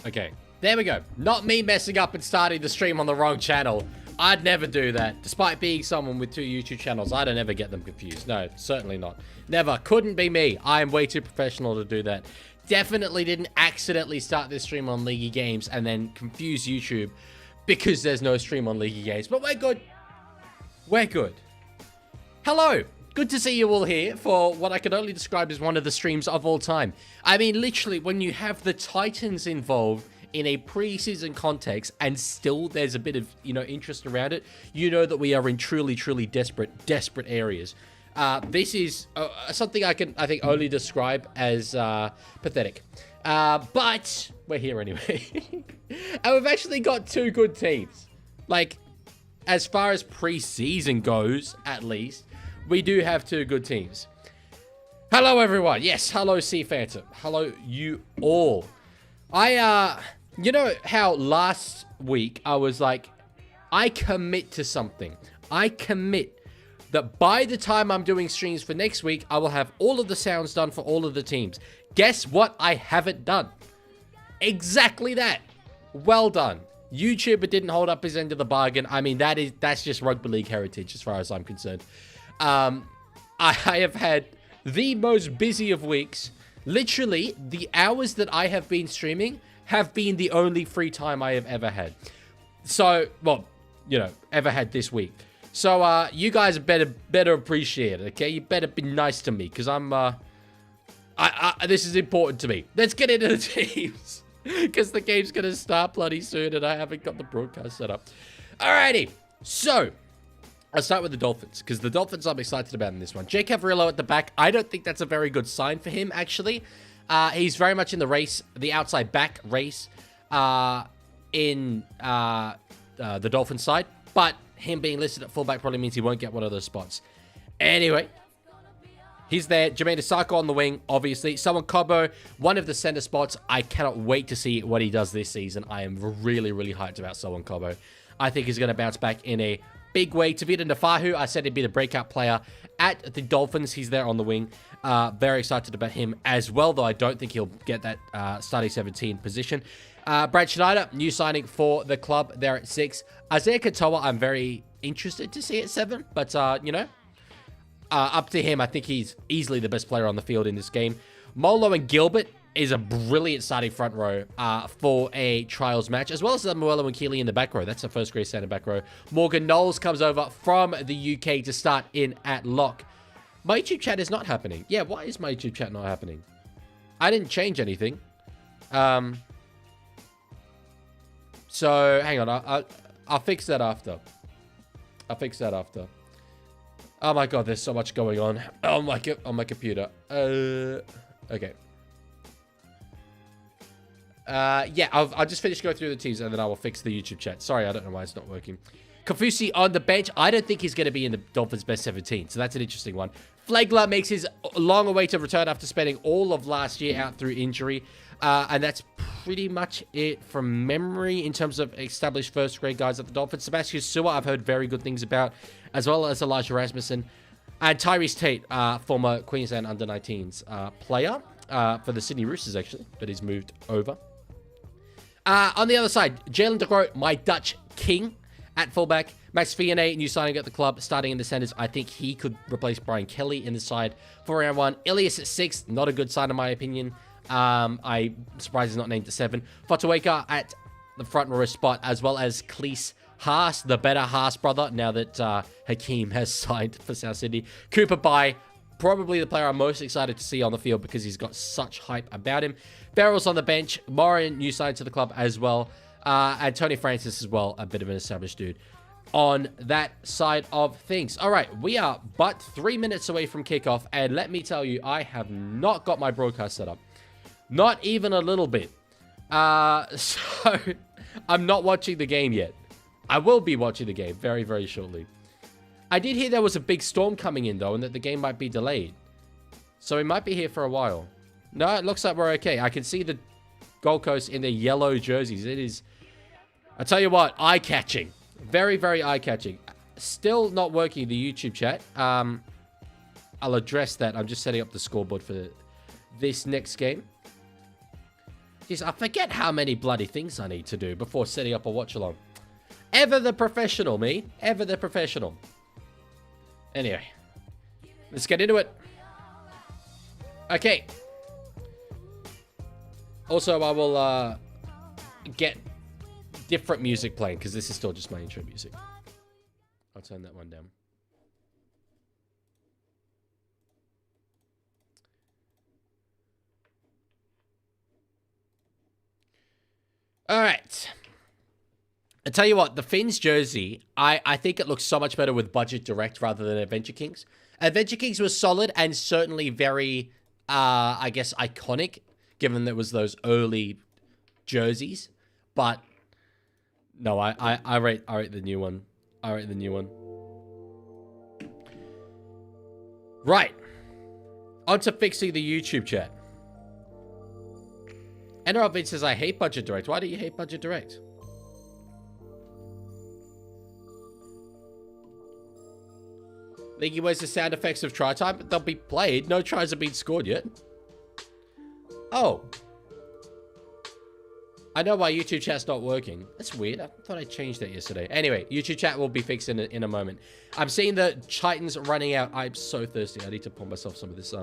Okay, there we go. Not me messing up and starting the stream on the wrong channel. I'd never do that. Despite being someone with 2 YouTube channels, I don't ever get them confused. No, certainly not. Never. Couldn't be me. I am way too professional to do that. Definitely didn't accidentally start this stream on Leaguie Games and then confuse YouTube because there's no stream on Leaguie Games. But we're good. We're good. Hello. Good to see you all here for what I can only describe as one of the streams of all time. I mean, literally, when you have the Titans involved in a preseason context and still there's a bit of, interest around it, you know that we are in truly, truly desperate areas. This is something I think, only describe as pathetic. But we're here anyway. And we've actually got 2 good teams. Like, as far as preseason goes, at least, we do have 2 good teams. Hello, everyone. Yes, hello, Sea Phantom. Hello, you all. You know how last week I was like, I commit to something. I commit that by the time I'm doing streams for next week, I will have all of the sounds done for all of the teams. Guess what I haven't done? Exactly that. Well done. YouTuber didn't hold up his end of the bargain. I mean, that's just rugby league heritage as far as I'm concerned. I have had the most busy of weeks. Literally, the hours that I have been streaming have been the only free time I have ever had. So, well, ever had this week. So, you guys better appreciate it, okay? You better be nice to me, because this is important to me. Let's get into the teams, because the game's going to start bloody soon, and I haven't got the broadcast set up. Alrighty, so I'll start with the Dolphins, because the Dolphins I'm excited about in this one. Jake Averillo at the back, I don't think that's a very good sign for him, actually. He's very much in the race, the outside back race, in the Dolphins side. But him being listed at fullback probably means he won't get one of those spots. Anyway, he's there. Jermaine Asako on the wing, obviously. Selwyn Cobbo, one of the center spots. I cannot wait to see what he does this season. I am really, really hyped about Selwyn Cobbo. I think he's going to bounce back in a big way. Tavita Nafahu, I said he'd be the breakout player at the Dolphins. He's there on the wing. Very excited about him as well, though I don't think he'll get that starting 17 position. Brad Schneider, new signing for the club there at 6. Isaiah Katoa, I'm very interested to see at 7, but, up to him. I think he's easily the best player on the field in this game. Molo and Gilbert is a brilliant starting front row for a trials match, as well as Muelo and Keeley in the back row. That's the first grade center back row. Morgan Knowles comes over from the UK to start in at lock. My YouTube chat is not happening. Yeah, why is my YouTube chat not happening? I didn't change anything. So, hang on. I'll fix that after. Oh my god, there's so much going on on my computer. Okay. Yeah, I'll just finish going through the teams and then I will fix the YouTube chat. Sorry, I don't know why it's not working. Kafusi on the bench. I don't think he's going to be in the Dolphins' best 17, so that's an interesting one. Flagler makes his long-awaited return after spending all of last year out through injury. And that's pretty much it from memory in terms of established first-grade guys at the Dolphins. Sebastian Sewer, I've heard very good things about, as well as Elijah Rasmussen. And Tyrese Tate, former Queensland under-19s player for the Sydney Roosters, actually, but he's moved over. On the other side, Jalen De Groot, my Dutch king at fullback. Max Fianet, new signing at the club, starting in the centers. I think he could replace Brian Kelly in the side for round 1. Ilias at 6, not a good sign in my opinion. I'm surprised he's not named at 7. Fotueka at the front row spot, as well as Cleese Haas, the better Haas brother, now that Hakeem has signed for South Sydney. Cooper Bai, probably the player I'm most excited to see on the field because he's got such hype about him. Farrell's on the bench. Morin, new sign to the club as well. And Tony Francis as well, a bit of an established dude on that side of things. All right, we are but 3 minutes away from kickoff, and let me tell you, I have not got my broadcast set up. Not even a little bit. So I'm not watching the game yet. I will be watching the game very, very shortly. I did hear there was a big storm coming in, though, and that the game might be delayed. So we might be here for a while. No, it looks like we're okay. I can see the Gold Coast in their yellow jerseys. It is, I tell you what, eye-catching. Very, very eye-catching. Still not working the YouTube chat. I'll address that. I'm just setting up the scoreboard for this next game. Jeez, I forget how many bloody things I need to do before setting up a watch-along. Ever the professional, me. Ever the professional. Anyway. Let's get into it. Okay. Also, I will get different music playing, because this is still just my intro music. I'll turn that one down. All right. I tell you what, the Finns jersey, I think it looks so much better with Budget Direct rather than Adventure Kings. Adventure Kings was solid and certainly very, I guess, iconic, given that it was those early jerseys. But no, I rate the new one. I rate the new one. Right. On to fixing the YouTube chat. NRL Vince says, I hate Budget Direct. Why do you hate Budget Direct? Leaguie, where's the sound effects of try time? They'll be played. No tries have been scored yet. Oh. I know why YouTube chat's not working. That's weird. I thought I changed that yesterday. Anyway, YouTube chat will be fixed in a moment. I'm seeing the Titans running out. I'm so thirsty. I need to pour myself some of this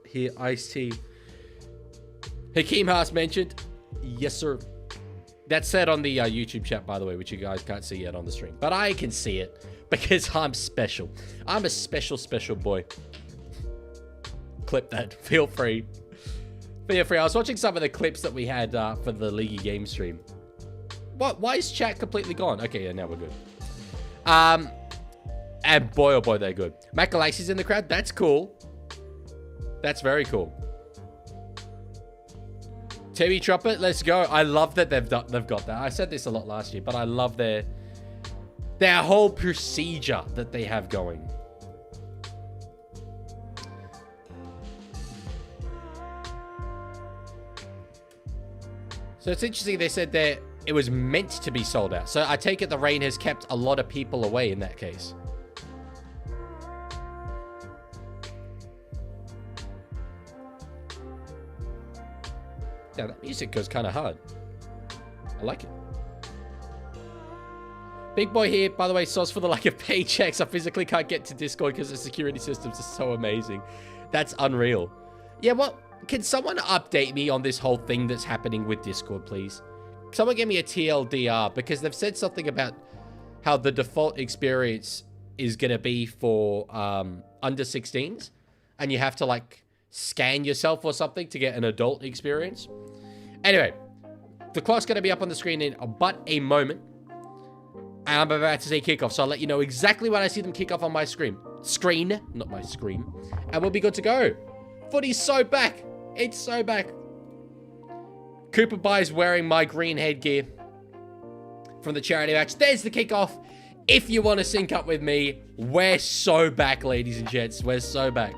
here iced tea. Hakeem Haas mentioned. Yes, sir. That's said on the YouTube chat, by the way, which you guys can't see yet on the stream. But I can see it because I'm special. I'm a special, special boy. Clip that. Feel free. Feel free. I was watching some of the clips that we had for the Leaguie game stream. What? Why is chat completely gone? Okay, yeah, now we're good. And boy, oh boy, they're good. Matt Galaxy's in the crowd. That's cool. That's very cool. Timmy Trumpet, let's go. I love that they've got that. I said this a lot last year, but I love their whole procedure that they have going. So it's interesting. They said that it was meant to be sold out. So I take it the rain has kept a lot of people away in that case. Yeah, that music goes kind of hard. I like it. Big boy here, by the way, sauce for the lack of paychecks. I physically can't get to Discord because the security systems are so amazing. That's unreal. Yeah, well, can someone update me on this whole thing that's happening with Discord, please? Someone give me a TLDR, because they've said something about how the default experience is going to be for under 16s. And you have to, like, scan yourself or something to get an adult experience. Anyway, the clock's going to be up on the screen in but a moment. And I'm about to say kickoff, so I'll let you know exactly when I see them kick off on my screen. Screen, not my screen. And we'll be good to go. Footy's so back. It's so back. Cooper Bye's wearing my green headgear from the charity match. There's the kickoff. If you want to sync up with me, we're so back, ladies and gents. We're so back.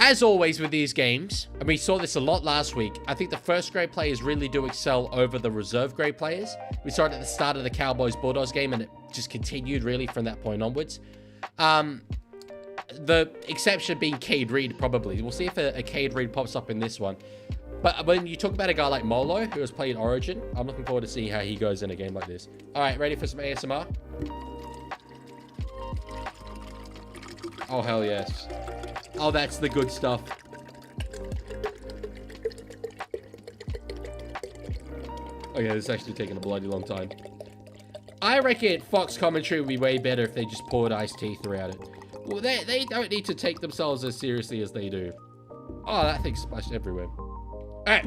As always with these games, and we saw this a lot last week, I think the first grade players really do excel over the reserve grade players. We saw it at the start of the Cowboys-Bulldogs game, and it just continued really from that point onwards. The exception being Cade Reed, probably. We'll see if a Cade Reed pops up in this one. But when you talk about a guy like Molo, who has played Origin, I'm looking forward to see how he goes in a game like this. All right, ready for some ASMR? Oh, hell yes. Oh, that's the good stuff. Okay, this is actually taking a bloody long time. I reckon Fox commentary would be way better if they just poured iced tea throughout it. Well, they don't need to take themselves as seriously as they do. Oh, that thing splashed everywhere. All right.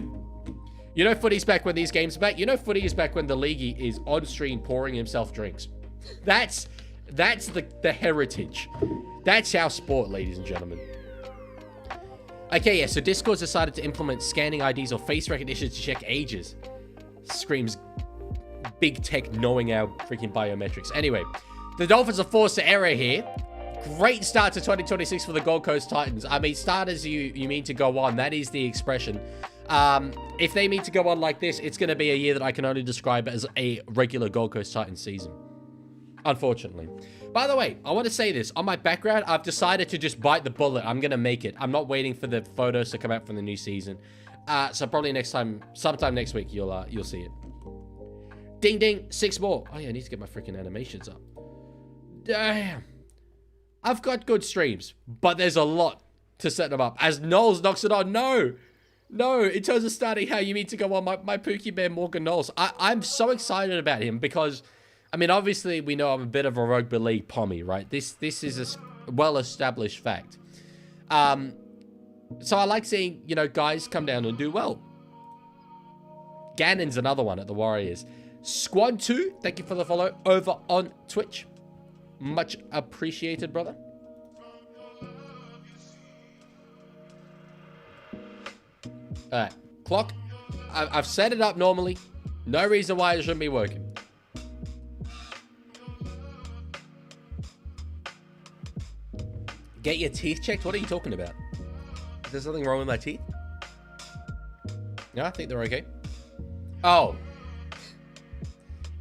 You know Footy's back when these games are back. You know Footy is back when the Leaguie is on stream pouring himself drinks. That's the heritage. That's our sport, ladies and gentlemen. Okay, yeah, so Discord's decided to implement scanning IDs or face recognition to check ages. Screams big tech knowing our freaking biometrics. Anyway, the Dolphins are forced to error here. Great start to 2026 for the Gold Coast Titans. I mean, start as you mean to go on. That is the expression. If they mean to go on like this, it's going to be a year that I can only describe as a regular Gold Coast Titans season. Unfortunately. By the way, I want to say this. On my background, I've decided to just bite the bullet. I'm going to make it. I'm not waiting for the photos to come out from the new season. So probably next time, sometime next week, you'll see it. Ding ding, 6 more. Oh yeah, I need to get my freaking animations up. Damn. I've got good streams, but there's a lot to set them up. As Knowles knocks it on, no, in terms of starting how you need to go on, my Pookie Bear Morgan Knowles. I'm so excited about him because, I mean, obviously we know I'm a bit of a rugby league pommy, right? This is a well-established fact. So I like seeing, you know, guys come down and do well. Gannon's another one at the Warriors. Squad 2, thank you for the follow over on Twitch. Much appreciated, brother. Alright, clock. I've set it up normally. No reason why it shouldn't be working. Get your teeth checked? What are you talking about? Is there something wrong with my teeth? No, I think they're okay. Oh.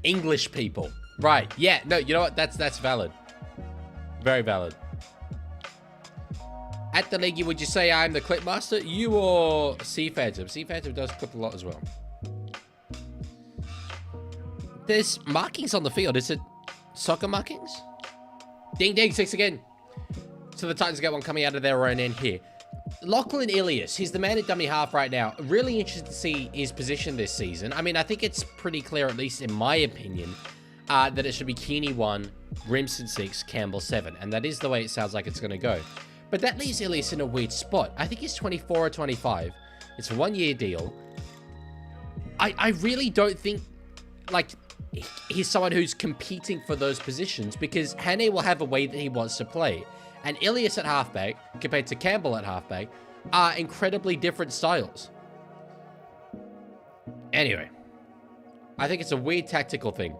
English people. Right. Yeah. No, you know what? That's valid. Very valid. At the Leaguie, would you say I'm the clip master? You or Sea Phantom? Sea Phantom does clip a lot as well. There's markings on the field. Is it soccer markings? Ding ding, 6 again. So the Titans get one coming out of their own end here. Lachlan Ilias, he's the man at dummy half right now. Really interested to see his position this season. I mean, I think it's pretty clear, at least in my opinion, that it should be Keeney 1, Grimson 6, Campbell 7. And that is the way it sounds like it's going to go. But that leaves Ilias in a weird spot. I think he's 24 or 25. It's a 1-year deal. I really don't think, like, he's someone who's competing for those positions because Hane will have a way that he wants to play. And Ilias at halfback, compared to Campbell at halfback, are incredibly different styles. Anyway, I think it's a weird tactical thing.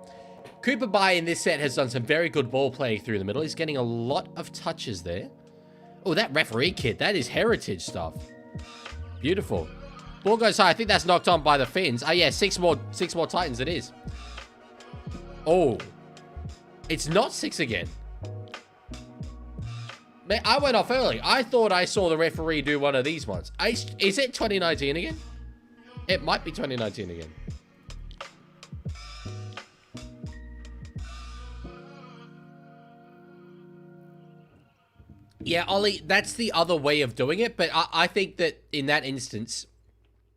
Cooper Bai in this set has done some very good ball playing through the middle. He's getting a lot of touches there. Oh, that referee kid, that is heritage stuff. Beautiful. Ball goes high. I think that's knocked on by the Finns. Oh, yeah, six more Titans it is. Oh. It's not 6 again. Man, I went off early. I thought I saw the referee do one of these ones. Is it 2019 again? It might be 2019 again. Yeah, Ollie, that's the other way of doing it. But I think that in that instance,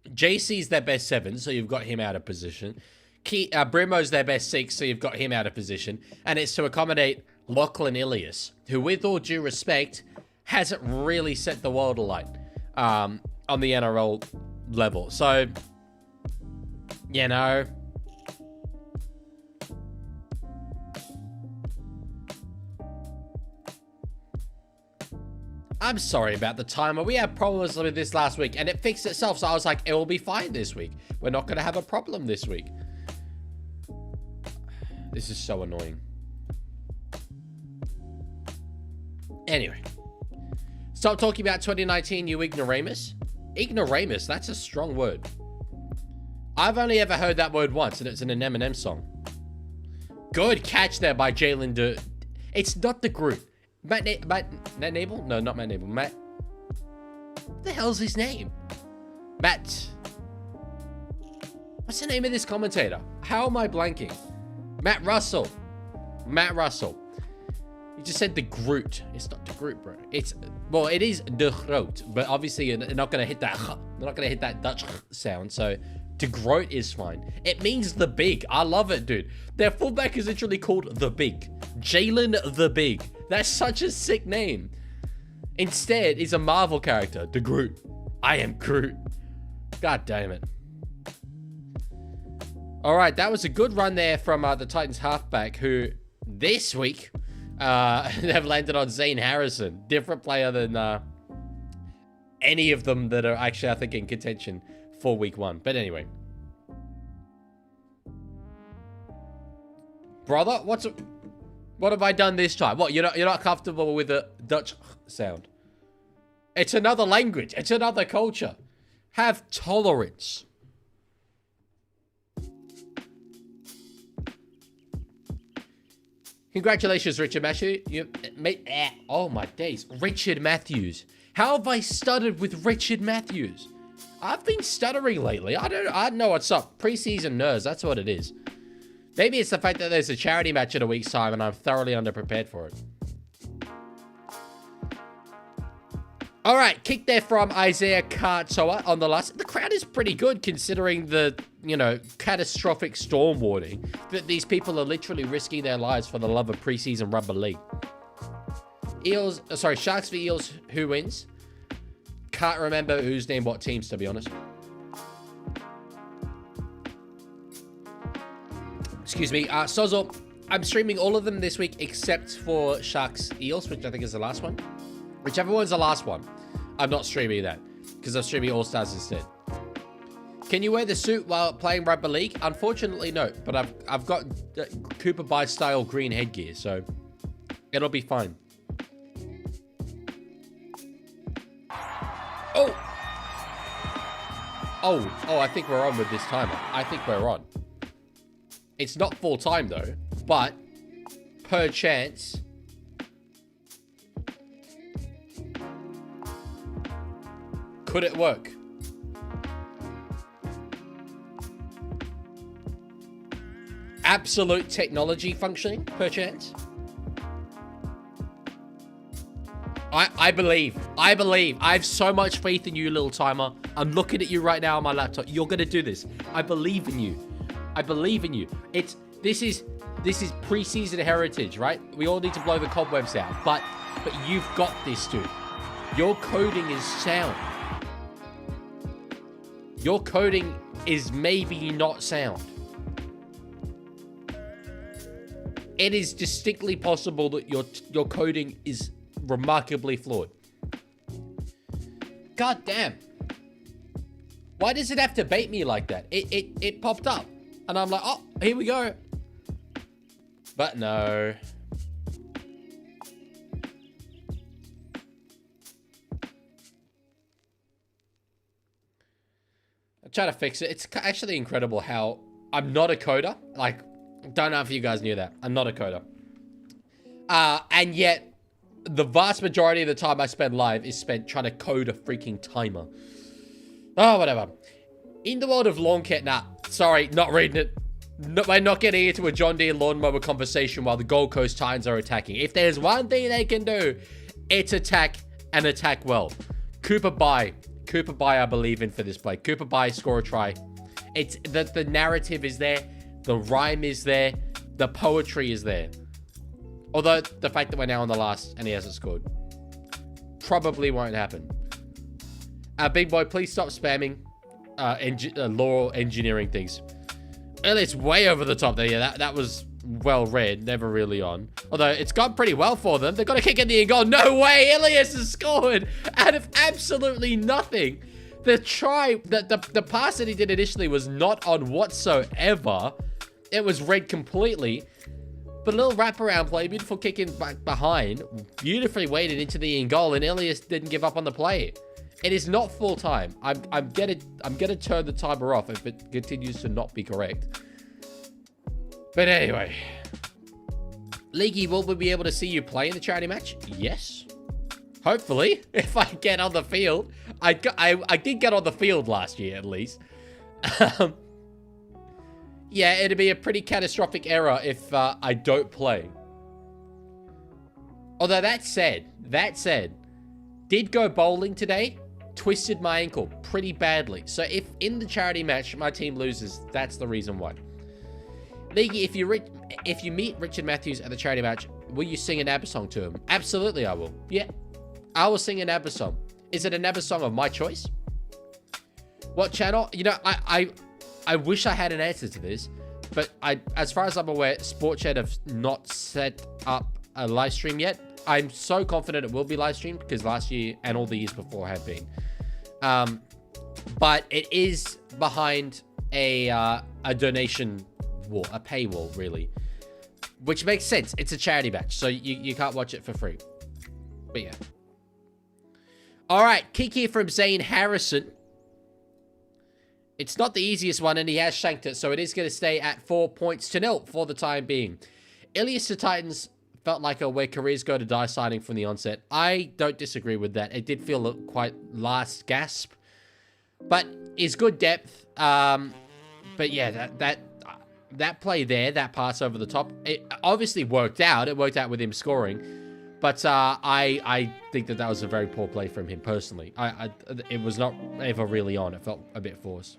JC's their best 7, so you've got him out of position. Brimo's their best 6, so you've got him out of position. And it's to accommodate Lachlan Ilias, who, with all due respect, hasn't really set the world alight on the NRL level. So, you know, I'm sorry about the timer. We had problems with this last week, and it fixed itself. So I was like, it will be fine this week. We're not going to have a problem this week. This is so annoying. Anyway, stop talking about 2019, you ignoramus. Ignoramus, that's a strong word. I've only ever heard that word once, and it's in an Eminem song. Good catch there by Jalen De... It's not the group. Matt Nable? No, not Matt Nable. Matt... What the hell's his name? Matt... What's the name of this commentator? How am I blanking? Matt Russell. Matt Russell. You just said the Groot. It's not the Groot, bro. It's... Well, it is de Groot, but obviously you're not going to hit that... They're not going to hit that Dutch sound, so... De Groot is fine. It means the big. I love it, dude. Their fullback is literally called the Big. Jalen the Big. That's such a sick name. Instead, he's a Marvel character. De Groot. I am Groot. God damn it. All right, that was a good run there from the Titans halfback, who this week have landed on Zane Harrison. Different player than any of them that are actually, I think, in contention for week 1. But anyway. Brother, what have I done this time? What, you're not comfortable with the Dutch sound? It's another language. It's another culture. Have tolerance. Congratulations, Richard Matthews. Oh my days. Richard Matthews. How have I stuttered with Richard Matthews? I've been stuttering lately. I don't know what's up. Preseason nerves, that's what it is. Maybe it's the fact that there's a charity match in a week's time and I'm thoroughly underprepared for it. All right, kick there from Isaiah Kartoa on the last. The crowd is pretty good considering the, you know, catastrophic storm warning that these people are literally risking their lives for the love of preseason rugby league. Sharks v Eels, who wins? Can't remember who's named what teams, to be honest. Excuse me. Sozzle, I'm streaming all of them this week except for Sharks Eels, which I think is the last one. Whichever one's the last one, I'm not streaming that because I'm streaming All Stars instead. Can you wear the suit while playing rugby league? Unfortunately, no. But I've got Cooper Bye style green headgear, so it'll be fine. Oh, I think we're on with this timer. I think we're on. It's not full time though, but per chance. Could it work? Absolute technology functioning, perchance? I believe. I have so much faith in you, little timer. I'm looking at you right now on my laptop. You're gonna do this. I believe in you. I believe in you. This is preseason heritage, right? We all need to blow the cobwebs out. But you've got this, dude. Your coding is sound. Your coding is maybe not sound. It is distinctly possible that your coding is remarkably flawed. God damn. Why does it have to bait me like that? It popped up. And I'm like, oh, here we go. But no. I'm trying to fix it. It's actually incredible how I'm not a coder. Like, don't know if you guys knew that. I'm not a coder. And yet, the vast majority of the time I spend live is spent trying to code a freaking timer. Oh, whatever. In the world of lawn care... Nah, sorry, not reading it. No, we're not getting into a John Deere lawnmower conversation while the Gold Coast Titans are attacking. If there's one thing they can do, it's attack and attack well. Cooper Bye, I believe in for this play. Cooper Bye, score a try. It's the narrative is there. The rhyme is there. The poetry is there. Although, the fact that we're now on the last and he hasn't scored probably won't happen. Big boy, please stop spamming lore engineering things. Well, it's way over the top there. Yeah, that was well read. Never really on. Although, it's gone pretty well for them. They've got a kick in the end goal. No way! Ilias has scored out of absolutely nothing. The try, the pass that he did initially was not on whatsoever. It was read completely. But a little wraparound play, beautiful kick in back behind, beautifully weighted into the in goal, and Ilias didn't give up on the play. It is not full time. I'm gonna turn the timer off if it continues to not be correct. But anyway, Leaguie, will we be able to see you play in the charity match? Yes, hopefully, if I get on the field. I did get on the field last year at least. Yeah, it'd be a pretty catastrophic error if I don't play. Although that said, did go bowling today, twisted my ankle pretty badly. So if in the charity match my team loses, that's the reason why. Leaguie, if you meet Richard Matthews at the charity match, will you sing an ABBA song to him? Absolutely, I will. Yeah, I will sing an ABBA song. Is it an ABBA song of my choice? What channel? You know, I wish I had an answer to this, but as far as I'm aware, Sportchat have not set up a live stream yet. I'm so confident it will be live streamed because last year and all the years before have been. But it is behind a donation wall, a paywall, really, which makes sense. It's a charity match, so you can't watch it for free. But yeah. All right, kick here from Zane Harrison. It's not the easiest one, and he has shanked it, so it is going to stay at 4-0 for the time being. Ilias to Titans felt like a where careers go to die signing from the onset. I don't disagree with that. It did feel quite last gasp. But is good depth. But yeah, that play there, that pass over the top, it obviously worked out. It worked out with him scoring. But I think that was a very poor play from him personally. It was not ever really on. It felt a bit forced.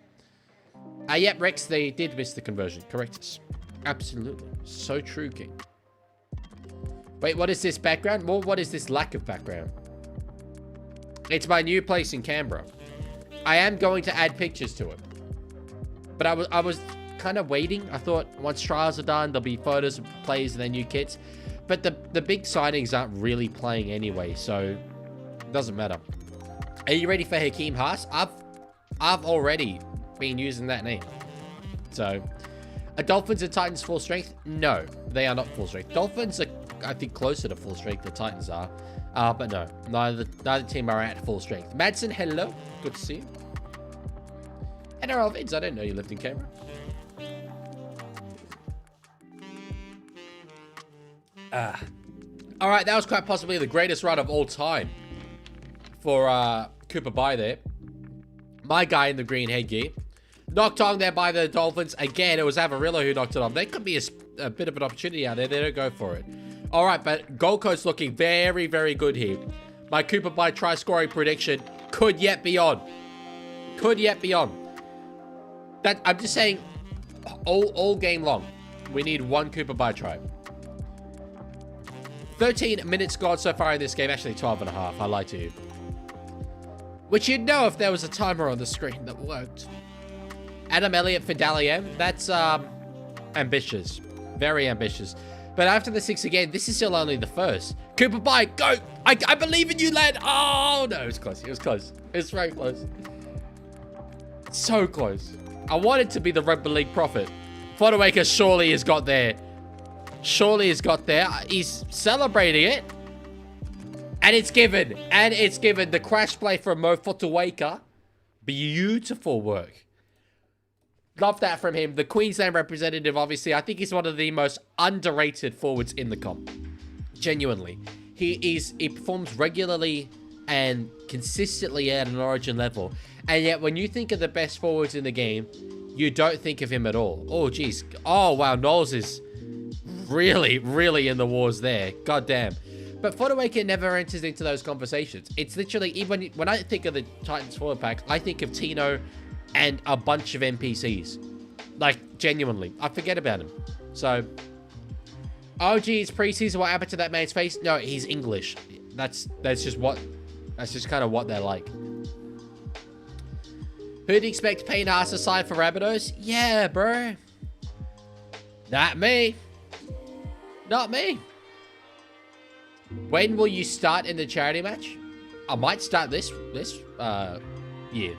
Yep, Rex, they did miss the conversion. Correct us. Absolutely. So true, King. Wait, what is this background? Well, what is this lack of background? It's my new place in Canberra. I am going to add pictures to it. But I was kind of waiting. I thought once trials are done, there'll be photos of players and their new kits. But the big signings aren't really playing anyway, so it doesn't matter. Are you ready for Hakeem Haas? I've already been using that name. So, are Dolphins and Titans full strength? No, they are not full strength. Dolphins are, I think, closer to full strength than Titans are. But no, neither team are at full strength. Madsen, hello. Good to see you. NRL Vids, I didn't know you lived in Canberra. All right, that was quite possibly the greatest run of all time for Cooper Bye there. My guy in the green headgear. Knocked on there by the Dolphins. Again, it was Avarillo who knocked it off. There could be a bit of an opportunity out there. They don't go for it. All right, but Gold Coast looking very, very good here. My Cooper Bye try scoring prediction could yet be on. Could yet be on. That I'm just saying, all game long, we need one Cooper Bye try. 13 minutes gone so far in this game. Actually, 12 and a half. I lied to you. Which you'd know if there was a timer on the screen that worked. Adam Elliott for Dally M. That's ambitious. Very ambitious. But after the 6 again, this is still only the first. Cooper Bye, go! I believe in you, lad! Oh, no, it was close. It was close. It was very close. So close. I wanted to be the Rugby League prophet. Fodawaker surely has got there. Surely has got there. He's celebrating it. And it's given. And it's given. The crash play from Mo Fodawaker. Beautiful work. Love that from him. The Queensland representative, obviously. I think he's one of the most underrated forwards in the comp. Genuinely. He performs regularly and consistently at an Origin level. And yet, when you think of the best forwards in the game, you don't think of him at all. Oh, geez. Oh, wow. Knowles is really, really in the wars there. God damn. But Fodawaker never enters into those conversations. It's literally, even when I think of the Titans forward pack, I think of Tino and a bunch of NPCs. Like, genuinely. I forget about him. So, oh, geez, preseason, what happened to that man's face? No, he's English. That's just kind of what they're like. Who'd expect Payne Haas to sign for Rabbitohs? Yeah, bro. Not me. Not me. When will you start in the charity match? I might start this year.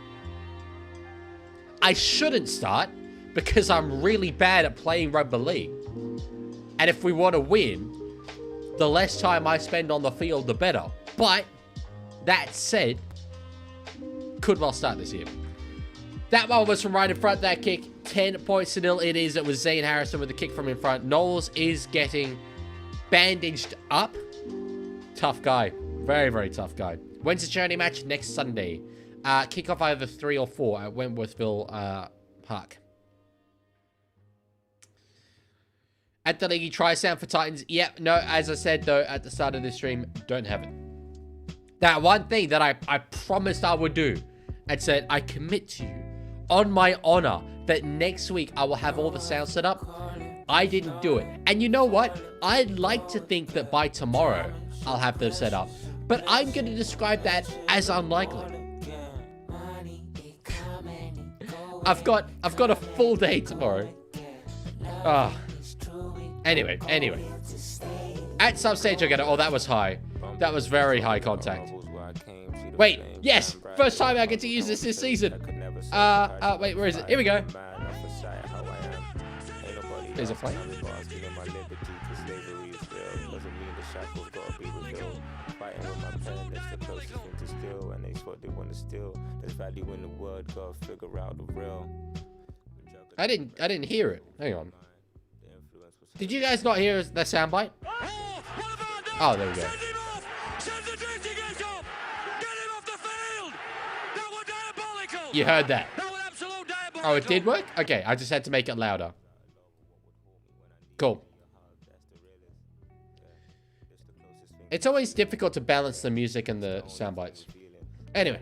I shouldn't start because I'm really bad at playing Rugby League. And if we want to win, the less time I spend on the field, the better. But that said, could well start this year. That one was from right in front. That kick, 10 points to 0 it is. It was Zane Harrison with the kick from in front. Knowles is getting bandaged up. Tough guy. Very, very tough guy. When's the charity match? Next Sunday. Kickoff either 3 or 4 at Wentworthville Park. At the Leaguie try sound for Titans. Yep, no, as I said, though, at the start of this stream, don't have it. That one thing that I promised I would do and said, I commit to you on my honor that next week I will have all the sound set up. I didn't do it. And you know what? I'd like to think that by tomorrow I'll have them set up. But I'm going to describe that as unlikely. I've got a full day tomorrow. Anyway. At some stage I get it. Oh, that was high. That was very high contact. Wait, yes! First time I get to use this season. Wait, where is it? Here we go. There's a play. I didn't hear it. Hang on. Did you guys not hear the soundbite? Oh, there we go. You heard that. Oh, it did work? Okay, I just had to make it louder. Cool. It's always difficult to balance the music and the sound bites. Anyway.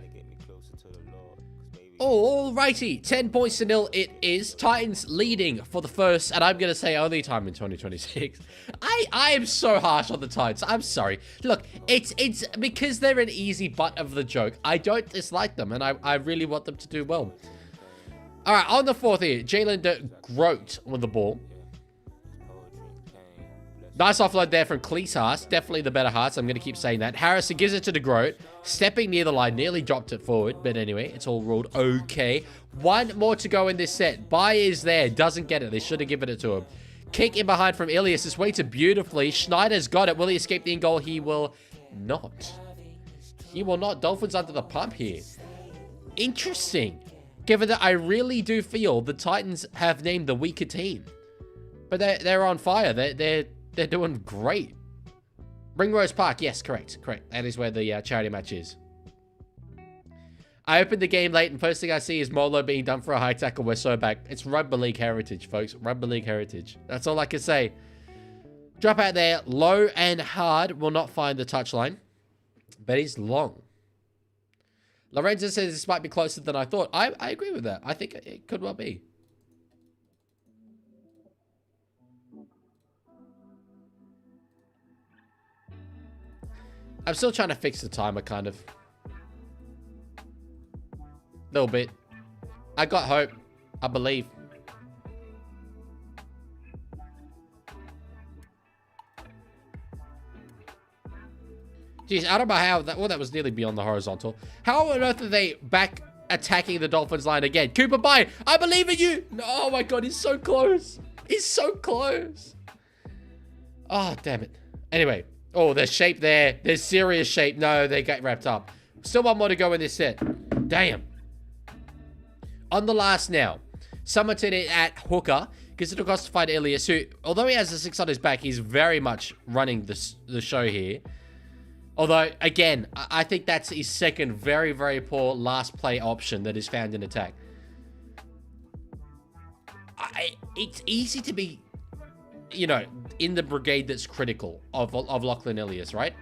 Alrighty, 10 points to 0 it is. Titans leading for the first, and I'm going to say only time in 2026. I am so harsh on the Titans. I'm sorry. Look, it's because they're an easy butt of the joke. I don't dislike them, and I really want them to do well. Alright, on the fourth here, Jalen de Groot with the ball. Nice offload there from Cleese. Definitely the better Hearts. I'm going to keep saying that. Harrison gives it to De Groot. Stepping near the line. Nearly dropped it forward. But anyway, it's all ruled okay. One more to go in this set. Bai is there. Doesn't get it. They should have given it to him. Kick in behind from Ilias. This weighted beautifully. Schneider's got it. Will he escape the in goal? He will not. He will not. Dolphins under the pump here. Interesting. Given that I really do feel the Titans have named the weaker team. But they're on fire. They're doing great. Ringrose Park. Yes, correct. Correct. That is where the charity match is. I opened the game late, and first thing I see is Molo being done for a high tackle. We're so back. It's Rugby League heritage, folks. Rugby League heritage. That's all I can say. Drop out there. Low and hard. Will not find the touchline. But he's long. Lorenzo says this might be closer than I thought. I agree with that. I think it could well be. I'm still trying to fix the timer, kind of. Little bit. I got hope. I believe. Jeez, I don't know how that... Well, that was nearly beyond the horizontal. How on earth are they back attacking the Dolphins line again? Cooper Bai, I believe in you! Oh my god, he's so close. He's so close. Oh, damn it. Anyway. Oh, there's shape there. There's serious shape. No, they get wrapped up. Still one more to go in this set. Damn. On the last now. Summerton it at hooker. Gives it across to find Ilias, who, although he has a 6 on his back, he's very much running the show here. Although, again, I think that's his second very, very poor last play option that is found in attack. It's easy to be, you know, in the brigade that's critical of Lachlan Ilias, right?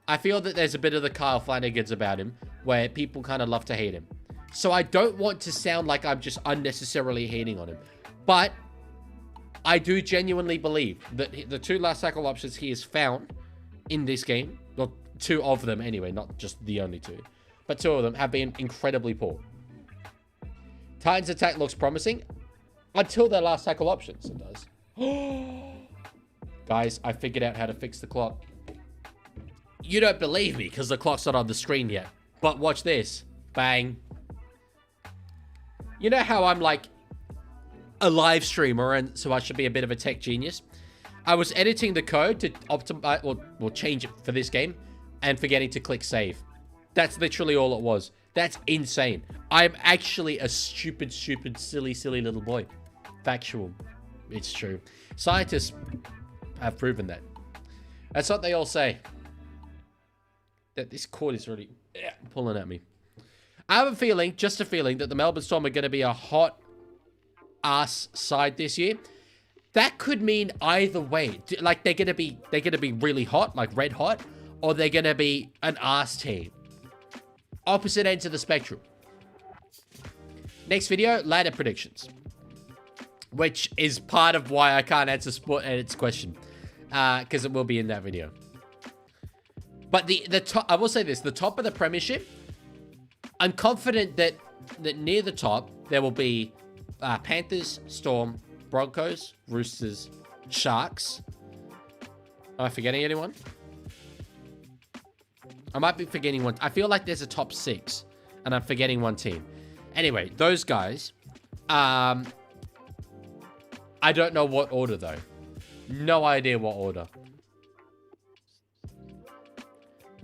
I feel that there's a bit of the Kyle Flanagans about him where people kind of love to hate him. So I don't want to sound like I'm just unnecessarily hating on him. But I do genuinely believe that the 2 last tackle options he has found in this game, well, 2 of them anyway, not just the only 2, but 2 of them have been incredibly poor. Titans attack looks promising until their last tackle options. It does. Guys, I figured out how to fix the clock. You don't believe me because the clock's not on the screen yet. But watch this. Bang. You know how I'm like a live streamer, and so I should be a bit of a tech genius? I was editing the code to optimize or change it for this game and forgetting to click save. That's literally all it was. That's insane. I'm actually a stupid, silly little boy. Factual. It's true. Scientists have proven that. That's what they all say. That this cord is really pulling at me. I have a feeling, just a feeling, that the Melbourne Storm are going to be a hot ass side this year. That could mean either way. Like they're gonna be really hot, like red hot, or they're gonna be an ass team. Opposite ends of the spectrum. Next video, ladder predictions, which is part of why I can't answer Sport Edit's question, because it will be in that video. But the top, I will say this: the top of the premiership, I'm confident that near the top there will be Panthers, Storm, Broncos, Roosters, Sharks. Am I forgetting anyone? I might be forgetting one. I feel like there's a top 6, and I'm forgetting one team. Anyway, those guys. I don't know what order, though. No idea what order.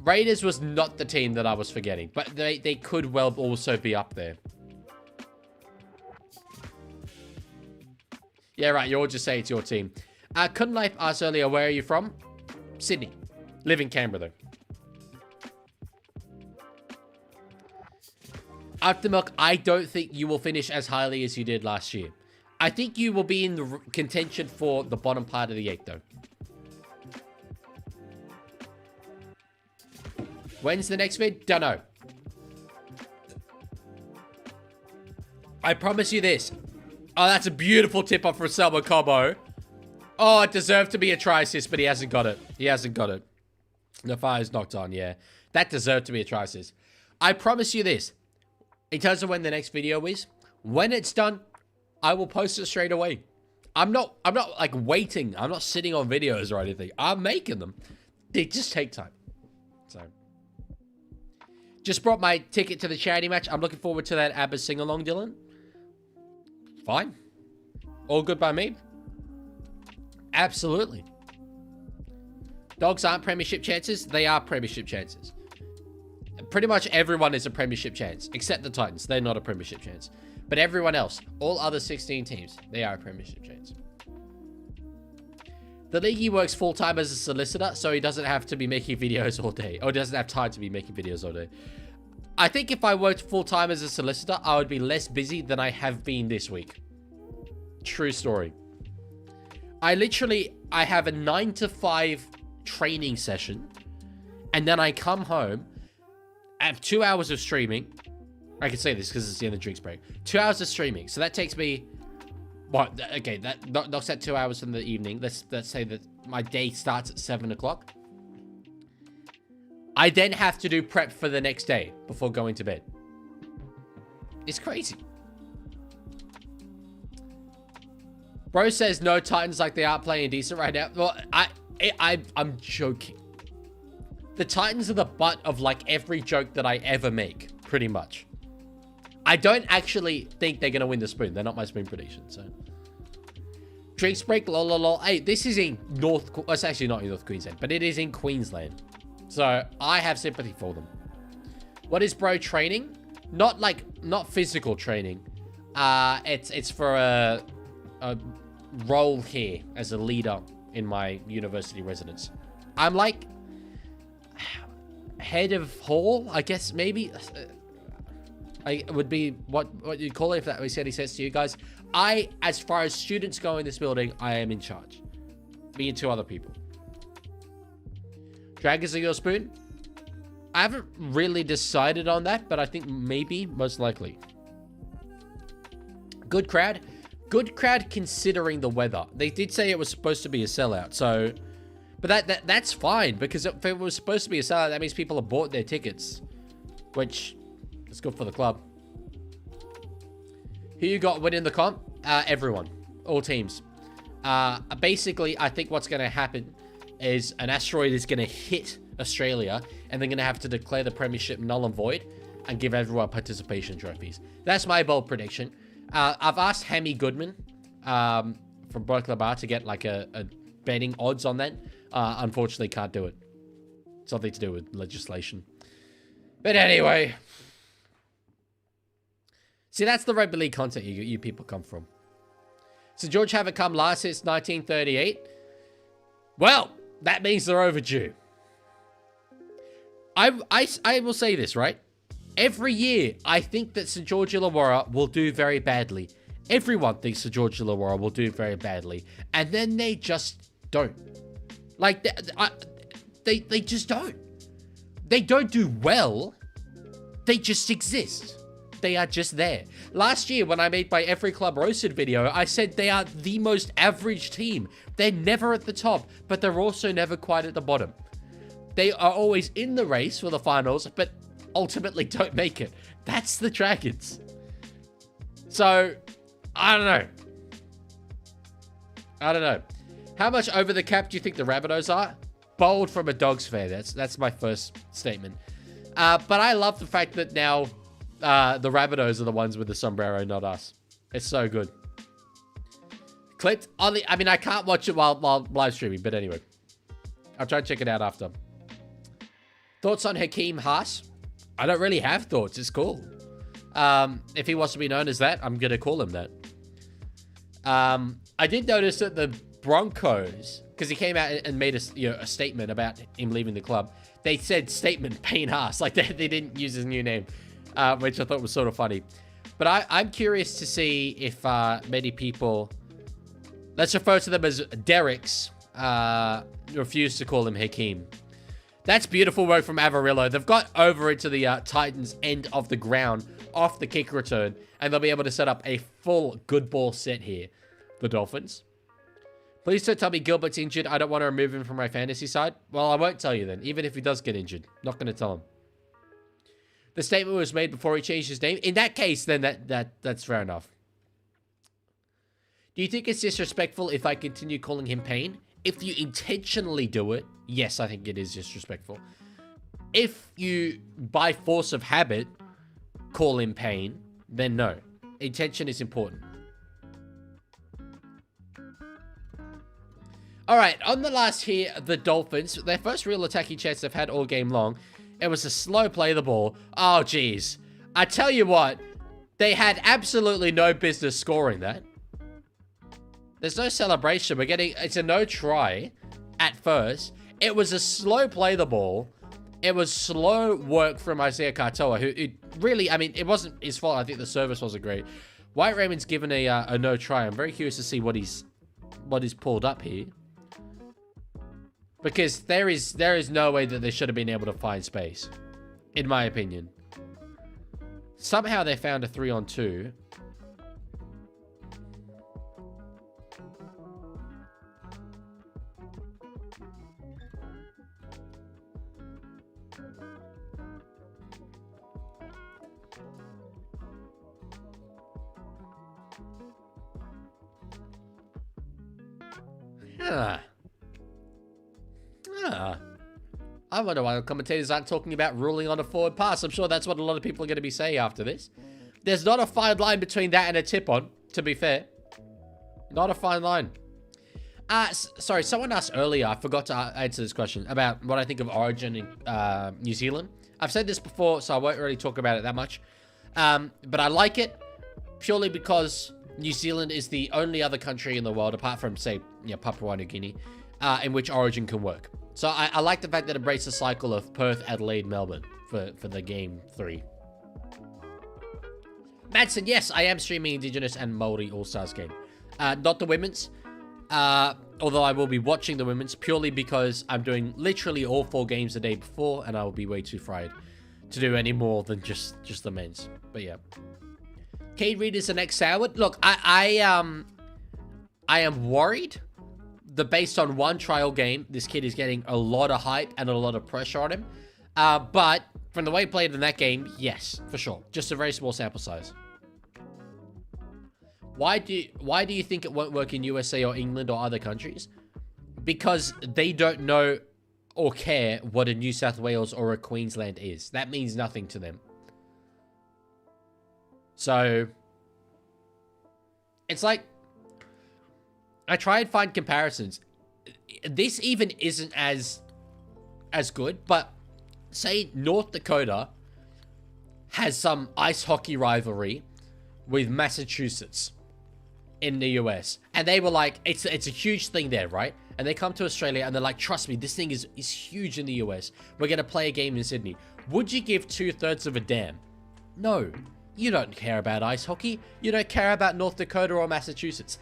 Raiders was not the team that I was forgetting, but they could well also be up there. Yeah, right. You all just say it's your team. Couldn't Life asked earlier, where are you from? Sydney. Live in Canberra, though. After Milk, I don't think you will finish as highly as you did last year. I think you will be in the contention for the bottom part of the 8, though. When's the next vid? Don't know. I promise you this. Oh, that's a beautiful tip-off for Selma Cobo. Oh, it deserved to be a try assist, but he hasn't got it. He hasn't got it. The fire's knocked on, yeah. That deserved to be a try assist. I promise you this. In terms of when the next video is, when it's done, I will post it straight away. I'm not like waiting. I'm not sitting on videos or anything. I'm making them. They just take time. So, just brought my ticket to the charity match. I'm looking forward to that ABBA sing-along, Dylan. Fine. All good by me. Absolutely. Dogs aren't premiership chances. They are premiership chances. Pretty much everyone is a premiership chance, except the Titans. They're not a premiership chance. But everyone else, all other 16 teams, they are a premiership chance. The Leaguie works full-time as a solicitor, so he doesn't have to be making videos all day. Or doesn't have time to be making videos all day. I think if I worked full-time as a solicitor, I would be less busy than I have been this week. True story. I have a 9 to 5 training session, and then I come home, I have 2 hours of streaming. I can say this because it's the end of the drinks break. 2 hours of streaming. So that takes me, what? Okay, that knocks out 2 hours from the evening. Let's say that my day starts at 7 o'clock. I then have to do prep for the next day before going to bed. It's crazy. Bro says no Titans like they are playing decent right now. Well, I'm joking. The Titans are the butt of like every joke that I ever make, pretty much. I don't actually think they're going to win the spoon. They're not my spoon prediction, so. Drinks break, lol, lol, lol. Hey, this is in it's actually not in North Queensland, but it is in Queensland. So, I have sympathy for them. What is bro training? Not physical training. It's for a role here as a leader in my university residence. I'm like head of hall, I guess, maybe. I would be what you'd call it if that was any sense to you guys. As far as students go in this building, I am in charge. Me and 2 other people. Dragons are your spoon? I haven't really decided on that, but I think maybe, most likely. Good crowd. Good crowd considering the weather. They did say it was supposed to be a sellout, so... But that's fine, because if it was supposed to be a sellout, that means people have bought their tickets. Which is good for the club. Who you got winning the comp? Everyone. All teams. Basically, I think what's going to happen is an asteroid is going to hit Australia, and they're going to have to declare the premiership null and void and give everyone participation trophies. That's my bold prediction. I've asked Hammy Goodman from Berkeley Bar to get like a betting odds on that. Unfortunately, can't do it. Something to do with legislation. But anyway. See, that's the rugby league content you people come from. St. George haven't come last since 1938. Well, that means they're overdue. I will say this, right? Every year, I think that St. George Illawarra will do very badly. Everyone thinks St. George Illawarra will do very badly. And then they just don't. Like, they just don't. They don't do well. They just exist. They are just there. Last year, when I made my Every Club Roasted video, I said they are the most average team. They're never at the top, but they're also never quite at the bottom. They are always in the race for the finals, but ultimately don't make it. That's the Dragons. So, I don't know. How much over the cap do you think the Rabbitohs are? Bold from a Dogs fan. That's my first statement. But I love the fact that now the Rabbitohs are the ones with the sombrero, not us. It's so good. Clipped. I mean, I can't watch it while live streaming, but anyway. I'll try to check it out after. Thoughts on Hakeem Haas? I don't really have thoughts. It's cool. If he wants to be known as that, I'm going to call him that. I did notice that the Broncos, because he came out and made a statement about him leaving the club. They said statement Payne Haas. Like, they didn't use his new name. which I thought was sort of funny. But I'm curious to see if many people, let's refer to them as Derricks, refuse to call him Hakeem. That's beautiful work from Avarillo. They've got over into the Titans' end of the ground off the kick return, and they'll be able to set up a full good ball set here. The Dolphins. Please don't tell me Gilbert's injured. I don't want to remove him from my fantasy side. Well, I won't tell you then, even if he does get injured. Not going to tell him. The statement was made before he changed his name. In that case, then that's fair enough. Do you think it's disrespectful if I continue calling him Payne? If you intentionally do it, yes, I think it is disrespectful. If you, by force of habit, call him Payne, then no. Intention is important. Alright, on the last here, the Dolphins, their first real attacking chance they've had all game long. It was a slow play the ball. Oh, jeez. I tell you what, they had absolutely no business scoring that. There's no celebration. It's a no try at first. It was a slow play the ball. It was slow work from Isaiah Katoa, who really, I mean, it wasn't his fault. I think the service wasn't great. White Raymond's given a no try. I'm very curious to see what he's pulled up here. Because there is no way that they should have been able to find space, in my opinion. Somehow they found a 3-on-2. I wonder why the commentators aren't talking about ruling on a forward pass. I'm sure that's what a lot of people are going to be saying after this. There's not a fine line between that and a tip-on, to be fair. Not a fine line. Sorry, someone asked earlier, I forgot to answer this question, about what I think of Origin in New Zealand. I've said this before, so I won't really talk about it that much. But I like it purely because New Zealand is the only other country in the world, apart from, say, Papua New Guinea, in which Origin can work. So I like the fact that it breaks the cycle of Perth, Adelaide, Melbourne for the game 3. Madsen, yes, I am streaming Indigenous and Māori All-Stars game. Not the women's, although I will be watching the women's purely because I'm doing literally all 4 games the day before, and I will be way too fried to do any more than just the men's. But yeah. Cade Reed is the next Howard. Look, I am worried that based on one trial game, this kid is getting a lot of hype and a lot of pressure on him. But from the way he played in that game, yes, for sure. Just a very small sample size. Why do you think it won't work in USA or England or other countries? Because they don't know or care what a New South Wales or a Queensland is. That means nothing to them. So it's like, I try and find comparisons. This even isn't as good, but say North Dakota has some ice hockey rivalry with Massachusetts in the US. And they were like, it's a huge thing there, right? And they come to Australia and they're like, trust me, this thing is huge in the US. We're going to play a game in Sydney. Would you give 2/3 of a damn? No. You don't care about ice hockey. You don't care about North Dakota or Massachusetts.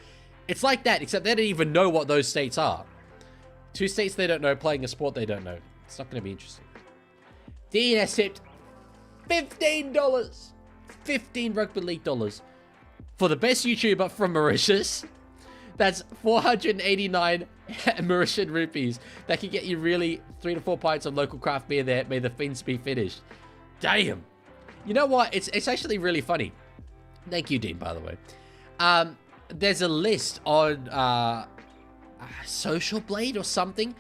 It's like that, except they don't even know what those states are. 2 states they don't know, playing a sport they don't know. It's not going to be interesting. DNS tipped $15. 15 Rugby League dollars for the best YouTuber from Mauritius. That's 489 Mauritian rupees. That can get you really 3 to 4 pints of local craft beer there. May the fins be finished. Damn. You know what? It's actually really funny. Thank you, Dean, by the way. There's a list on Social Blade or something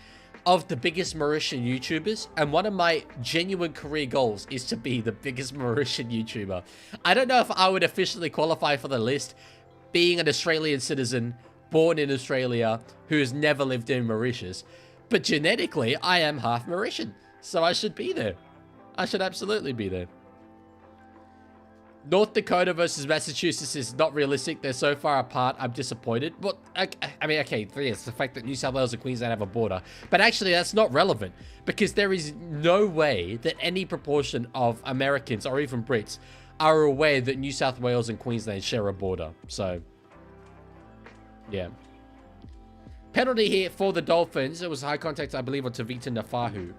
of the biggest Mauritian YouTubers, and one of my genuine career goals is to be the biggest Mauritian YouTuber. I don't know if I would officially qualify for the list, being an Australian citizen, born in Australia, who has never lived in Mauritius, but genetically, I am half Mauritian, so I should be there. I should absolutely be there. North Dakota versus Massachusetts is not realistic. They're so far apart. I'm disappointed. Well, I mean, okay, it's the fact that New South Wales and Queensland have a border. But actually, that's not relevant because there is no way that any proportion of Americans or even Brits are aware that New South Wales and Queensland share a border. So, yeah. Penalty here for the Dolphins. It was high contact, I believe, on Tavita Nafahu.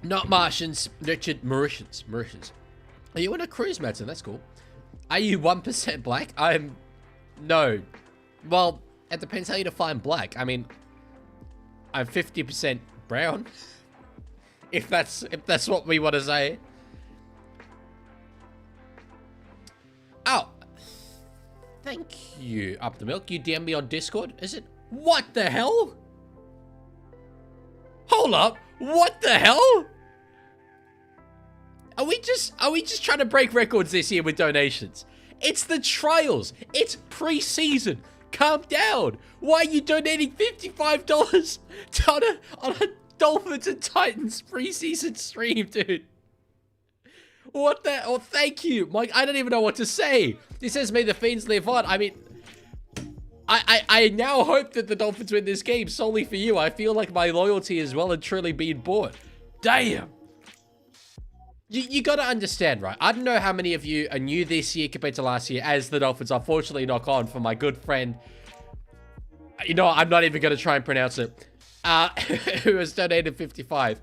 Not Martians, Richard Mauritians. Are you on a cruise, Madsen? That's cool. Are you 1% black? No. Well, it depends how you define black. I mean, I'm 50% brown. If that's what we want to say. Oh. Thank you, Up the Milk. You DM me on Discord, is it? What the hell? Hold up. What the hell? Are we just trying to break records this year with donations? It's the trials. It's preseason. Calm down. Why are you donating $55 on a Dolphins and Titans preseason stream, dude? What the? Oh, thank you, Mike. I don't even know what to say. This says, may the Fiends live on. I mean, I now hope that the Dolphins win this game solely for you. I feel like my loyalty is well and truly being bought. Damn. You got to understand, right? I don't know how many of you are new this year compared to last year as the Dolphins unfortunately knock on for my good friend. You know, I'm not even going to try and pronounce it. Who has donated 55.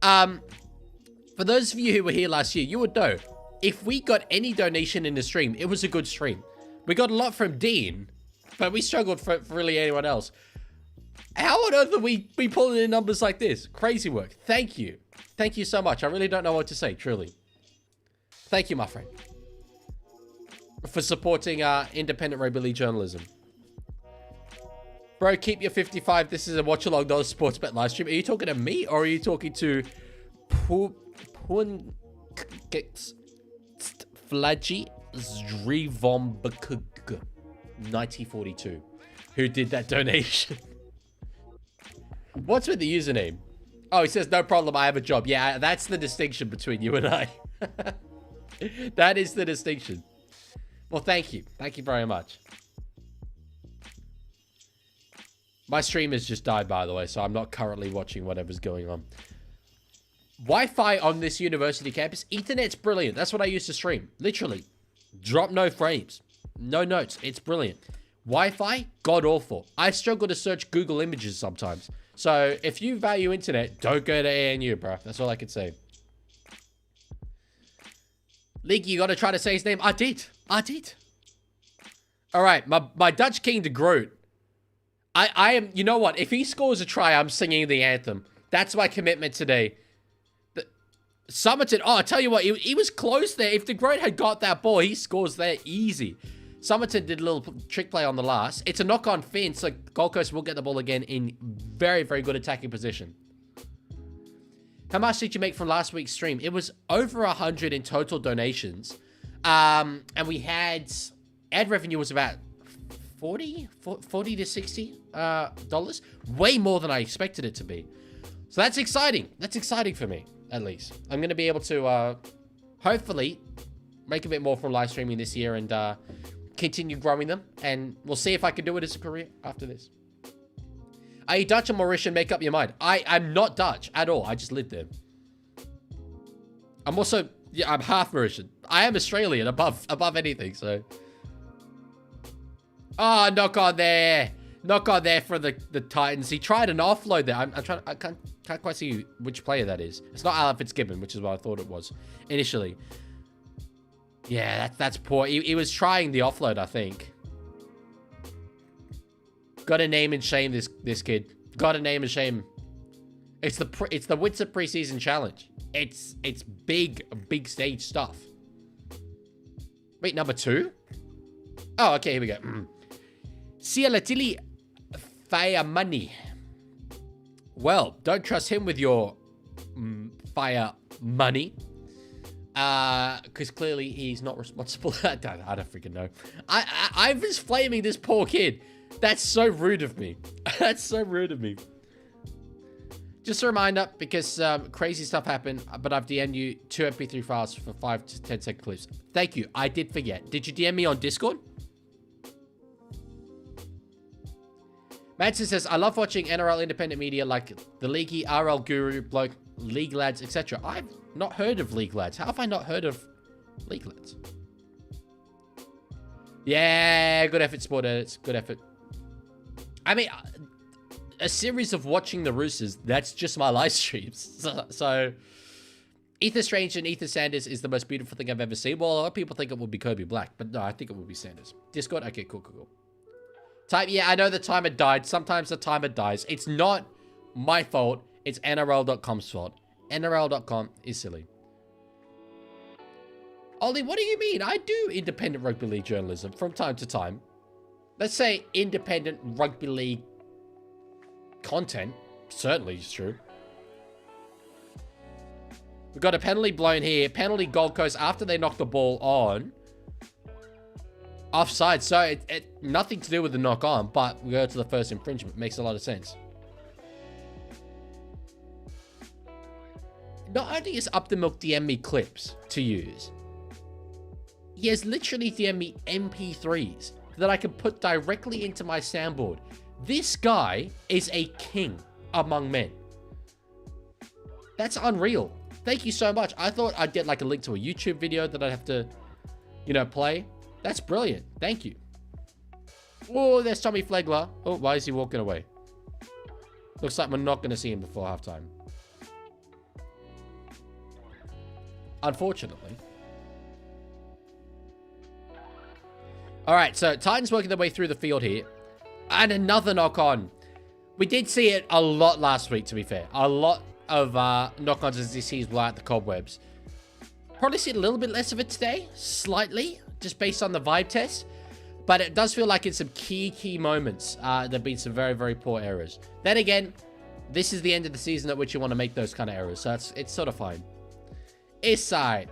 For those of you who were here last year, you would know. If we got any donation in the stream, it was a good stream. We got a lot from Dean, but we struggled for really anyone else. How on earth are we pulling in numbers like this? Crazy work. Thank you. Thank you so much. I really don't know what to say, truly. Thank you, my friend, for supporting independent rugby league journalism. Bro, keep your 55. This is a watch along, not a sports bet live stream. Are you talking to me or are you talking to Flagi Zrivombakug 1942, who did that donation? What's with the username? Oh, he says, no problem, I have a job. Yeah, that's the distinction between you and I. That is the distinction. Well, thank you. Thank you very much. My stream has just died, by the way, so I'm not currently watching whatever's going on. Wi-Fi on this university campus. Ethernet's brilliant. That's what I used to stream. Literally. Drop no frames. No notes. It's brilliant. Wi-Fi, god-awful. I struggle to search Google Images sometimes. So, if you value internet, don't go to ANU, bro. That's all I can say. League, you got to try to say his name. I did. All right, my Dutch King de Groot. I am, you know what? If he scores a try, I'm singing the anthem. That's my commitment today. Somerton, oh, I tell you what, he was close there. If de Groot had got that ball, he scores there easy. Somerton did a little trick play on the last. It's a knock-on fence, so Gold Coast will get the ball again in very, very good attacking position. How much did you make from last week's stream? It was over 100 in total donations. And we had, ad revenue was about 40 to 60 dollars. Way more than I expected it to be. So that's exciting. That's exciting for me, at least. I'm going to be able to, hopefully, make a bit more from live streaming this year and continue growing them. And we'll see if I can do it as a career after this. Are you Dutch or Mauritian? Make up your mind. I'm not Dutch at all. I just live there. I'm also, yeah, I'm half Mauritian. I am Australian above anything, so. Oh, knock on there. Knock on there for the Titans. He tried an offload there. I can't quite see which player that is. It's not Alan Fitzgibbon, which is what I thought it was initially. Yeah, that's poor. He was trying the offload, I think. Got to name and shame this kid. Got to name and shame. It's the Witzer preseason challenge. It's big stage stuff. Wait, number 2? Oh, okay, here we go. Cialatili Fire Money. Well, don't trust him with your fire money. Because clearly he's not responsible. I don't freaking know. I'm just flaming this poor kid. That's so rude of me. That's so rude of me. Just a reminder, because crazy stuff happened, but I've DM'd you 2 MP3 files for 5 to 10 second clips. Thank you. I did forget. Did you DM me on Discord? Madsen says, I love watching NRL independent media like the Leaguie, RL Guru, Bloke, League Lads, etc. I've not heard of League Lads. How have I not heard of League Lads? Yeah, good effort, Sport Edits. Good effort. I mean, a series of watching the Roosters, that's just my live streams. So Ethan Strange and Ethan Sanders is the most beautiful thing I've ever seen. Well, a lot of people think it would be Kobe Black, but no, I think it would be Sanders. Discord? Okay, cool. Type, yeah, I know the timer died. Sometimes the timer dies. It's not my fault. It's NRL.com's fault. NRL.com is silly. Ollie, what do you mean? I do independent rugby league journalism from time to time. Let's say independent rugby league content. Certainly is true. We've got a penalty blown here. Penalty Gold Coast after they knocked the ball on. Offside. So it nothing to do with the knock on, but we go to the first infringement. Makes a lot of sense. Not only is Up the Milk DM me clips to use, he has literally DM me MP3s that I can put directly into my soundboard. This guy is a king among men. That's unreal. Thank you so much. I thought I'd get like a link to a YouTube video that I'd have to, play. That's brilliant. Thank you. Oh, there's Tommy Flegler. Oh, why is he walking away? Looks like we're not going to see him before halftime. Unfortunately. All right, so Titans working their way through the field here. And another knock-on. We did see it a lot last week, to be fair. A lot of knock-ons as these teams blow out the cobwebs. Probably see a little bit less of it today. Slightly. Just based on the vibe test. But it does feel like in some key moments, there have been some very, very poor errors. Then again, this is the end of the season at which you want to make those kind of errors. So it's sort of fine. East side.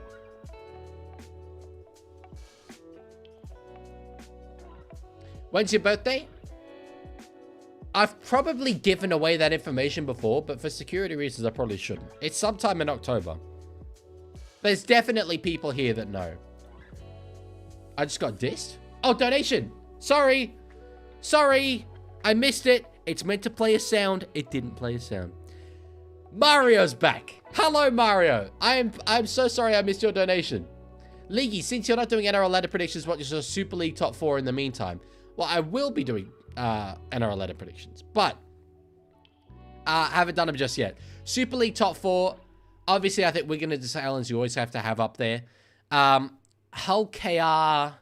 When's your birthday? I've probably given away that information before, but for security reasons, I probably shouldn't. It's sometime in October. There's definitely people here that know. I just got dissed. Oh, donation. Sorry. I missed it. It's meant to play a sound. It didn't play a sound. Mario's back. Hello, Mario. I'm so sorry I missed your donation. Leaguie, since you're not doing NRL ladder predictions, what is your Super League top 4 in the meantime? Well, I will be doing NRL ladder predictions, but I haven't done them just yet. Super League top 4. Obviously, I think Wigan and Salons you always have to have up there. Hull KR,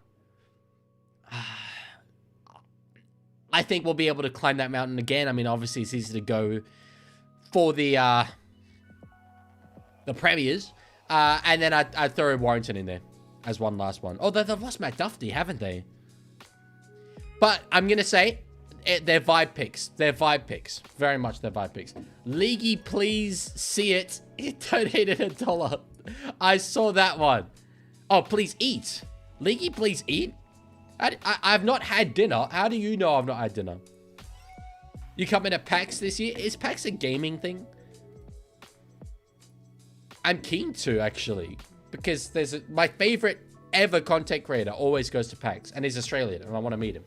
I think we'll be able to climb that mountain again. I mean, obviously, it's easy to go for the premiers. And then I'd throw Warrington in there as one last one. Oh, they've lost Matt Duffy, haven't they? But I'm going to say they're vibe picks. They're vibe picks. Very much they're vibe picks. Leaguey, please see it. It donated $1. I saw that one. Oh, please eat. Leaguey, please eat. I've not had dinner. How do you know I've not had dinner? You coming to PAX this year? Is PAX a gaming thing? I'm keen to, actually. Because there's my favorite ever content creator always goes to PAX. And he's Australian. And I want to meet him.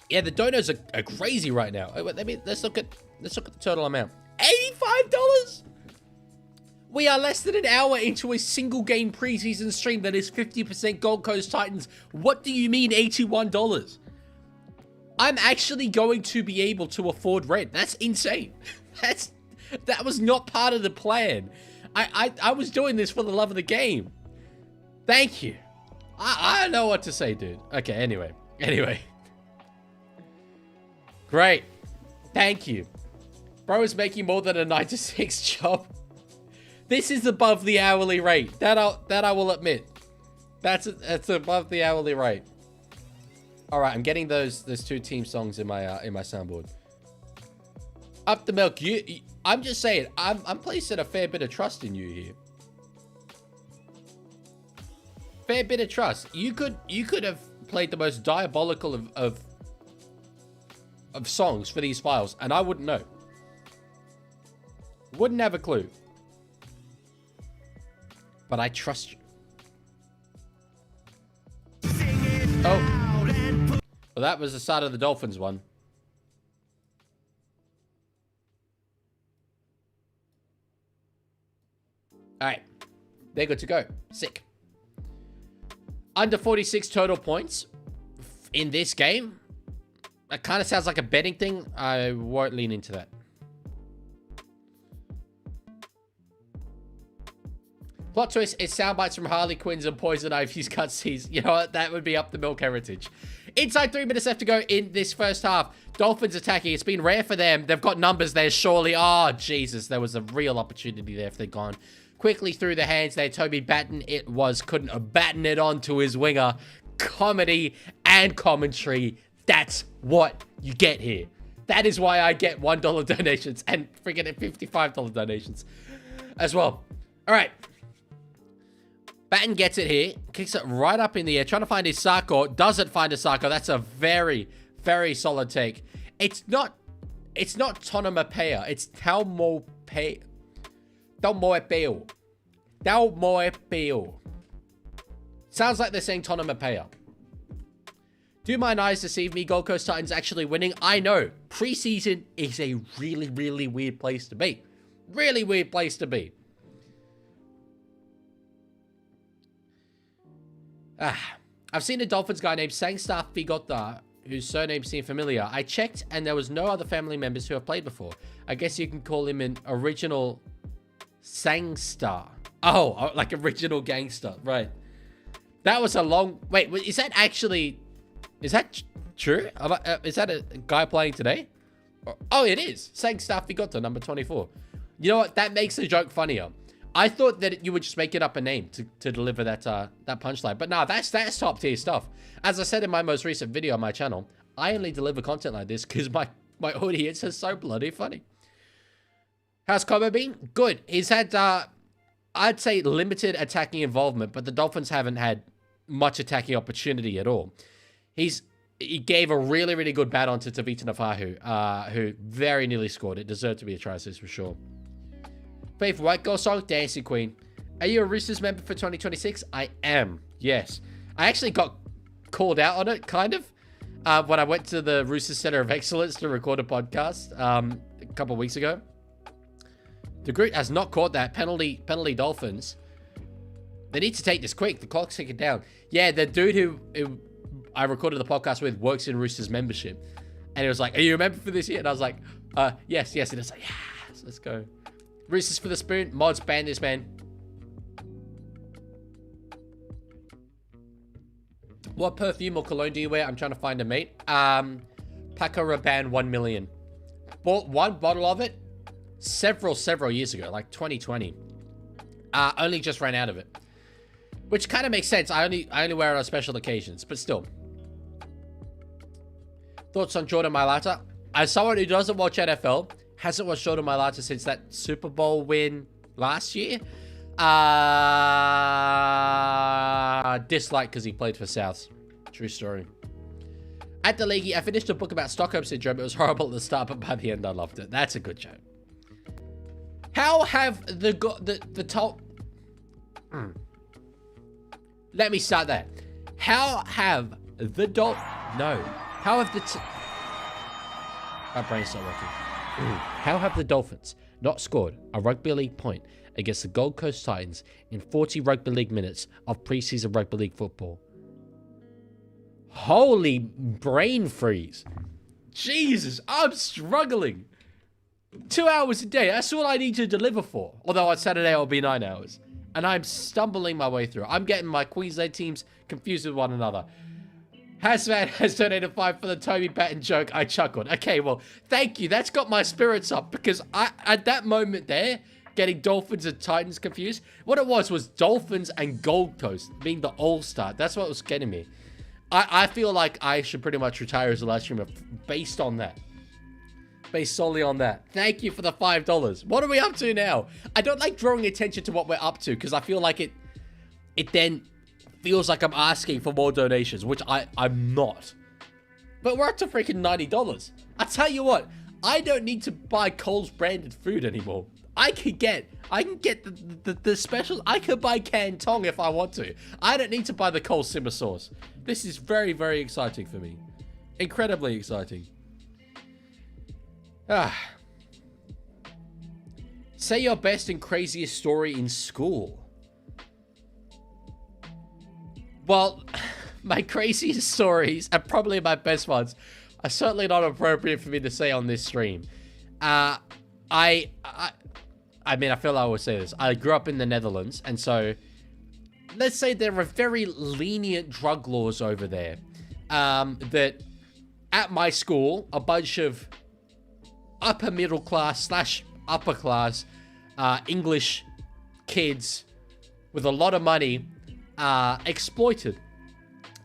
Yeah, the donos are crazy right now. Let's look at the total amount. $85? We are less than an hour into a single game preseason stream that is 50% Gold Coast Titans. What do you mean $81? I'm actually going to be able to afford rent. That's insane. That was not part of the plan. I was doing this for the love of the game. Thank you. I don't know what to say, dude. Okay, anyway. Great. Thank you. Bro is making more than a 9 to 6 job. This is above the hourly rate. That I will admit. That's above the hourly rate. All right, I'm getting those two team songs in my soundboard. Up the milk. I'm just saying. I'm placing a fair bit of trust in you here. Fair bit of trust. You could have played the most diabolical of of songs for these files, and I wouldn't know. Wouldn't have a clue. But I trust you. Oh. Well, that was the start of the Dolphins one. Alright. They're good to go. Sick. Under 46 total points in this game. That kind of sounds like a betting thing. I won't lean into that. Plot twist, it's sound bites from Harley Quinn's and Poison Ivy's cutscenes. You know what? That would be up the milk heritage. Inside 3 minutes left to go in this first half. Dolphins attacking. It's been rare for them. They've got numbers there, surely. Oh, Jesus. There was a real opportunity there if they'd gone quickly through the hands there. Toby Batten, it was. Couldn't have battened it on to his winger. Comedy and commentary. That's what you get here. That is why I get $1 donations and freaking $55 donations as well. All right. Batten gets it here. Kicks it right up in the air. Trying to find his Sarko. Doesn't find a Sarko. That's a very, very solid take. It's not Tonomapea. It's Taumoepeo. Taumoepeo. Sounds like they're saying Tonomapea. Do my eyes deceive me? Gold Coast Titans actually winning? I know. Preseason is a really, really weird place to be. Really weird place to be. I've seen a Dolphins guy named Sangstar Figota, whose surname seemed familiar. I checked, and there was no other family members who have played before. I guess you can call him an original Sangstar. Oh, like original gangster. Right. That was a long... Wait, is that actually... Is that true? Is that a guy playing today? Oh, it is. Sangstar Figota, number 24. You know what? That makes the joke funnier. I thought that you would just make it up a name to deliver that punchline. But no, that's top tier stuff. As I said in my most recent video on my channel, I only deliver content like this because my audience is so bloody funny. How's Cobo been? Good. He's had, I'd say, limited attacking involvement, but the Dolphins haven't had much attacking opportunity at all. He gave a really, really good bat on to Tavita Nafahu, who very nearly scored. It deserved to be a try assist for sure. Favorite white girl song? Dancing Queen. Are you a Roosters member for 2026? I am. Yes. I actually got called out on it, kind of, when I went to the Roosters Center of Excellence to record a podcast a couple of weeks ago. The group has not caught that. Penalty Dolphins. They need to take this quick. The clock's ticking down. Yeah, the dude who I recorded the podcast with works in Roosters membership. And he was like, are you a member for this year? And I was like, yes. And it's like, yes, let's go. Roosters for the spoon. Mods, ban this, man. What perfume or cologne do you wear? I'm trying to find a mate. Paco Rabanne 1 million. Bought one bottle of it several years ago, like 2020. Only just ran out of it. Which kind of makes sense. I only wear it on special occasions, but still. Thoughts on Jordan Mailata? As someone who doesn't watch NFL, hasn't watched Jordan Mailata since that Super Bowl win last year. Dislike because he played for Souths. True story. At the Leaguie, I finished a book about Stockholm Syndrome. It was horrible at the start, but by the end, I loved it. That's a good joke. How have the top... Let me start that. How have the How have the... My brain's not working. How have the Dolphins not scored a rugby league point against the Gold Coast Titans in 40 rugby league minutes of preseason rugby league football? Holy brain freeze. Jesus, I'm struggling. 2 hours a day, that's all I need to deliver for. Although on Saturday it'll be 9 hours. And I'm stumbling my way through. I'm getting my Queensland teams confused with one another. Hasman has donated 5 for the Toby Batten joke. I chuckled. Okay, well, thank you. That's got my spirits up because at that moment there, getting Dolphins and Titans confused, what it was Dolphins and Gold Coast being the all-star. That's what was getting me. I feel like I should pretty much retire as a live streamer based on that. Based solely on that. Thank you for the $5. What are we up to now? I don't like drawing attention to what we're up to because I feel like it then feels like I'm asking for more donations, which I'm not. But we're up to freaking $90. I tell you what, I don't need to buy Coles branded food anymore. I can get the specials. I could buy canned tong if I want to. I don't need to buy the Coles simmer sauce. This is very, very exciting for me. Incredibly exciting. Say your best and craziest story in school. Well, my craziest stories and probably my best ones are certainly not appropriate for me to say on this stream. I mean, I feel like I would say this. I grew up in the Netherlands, and so let's say there are very lenient drug laws over there. That at my school, a bunch of upper middle class / upper class English kids with a lot of money exploited,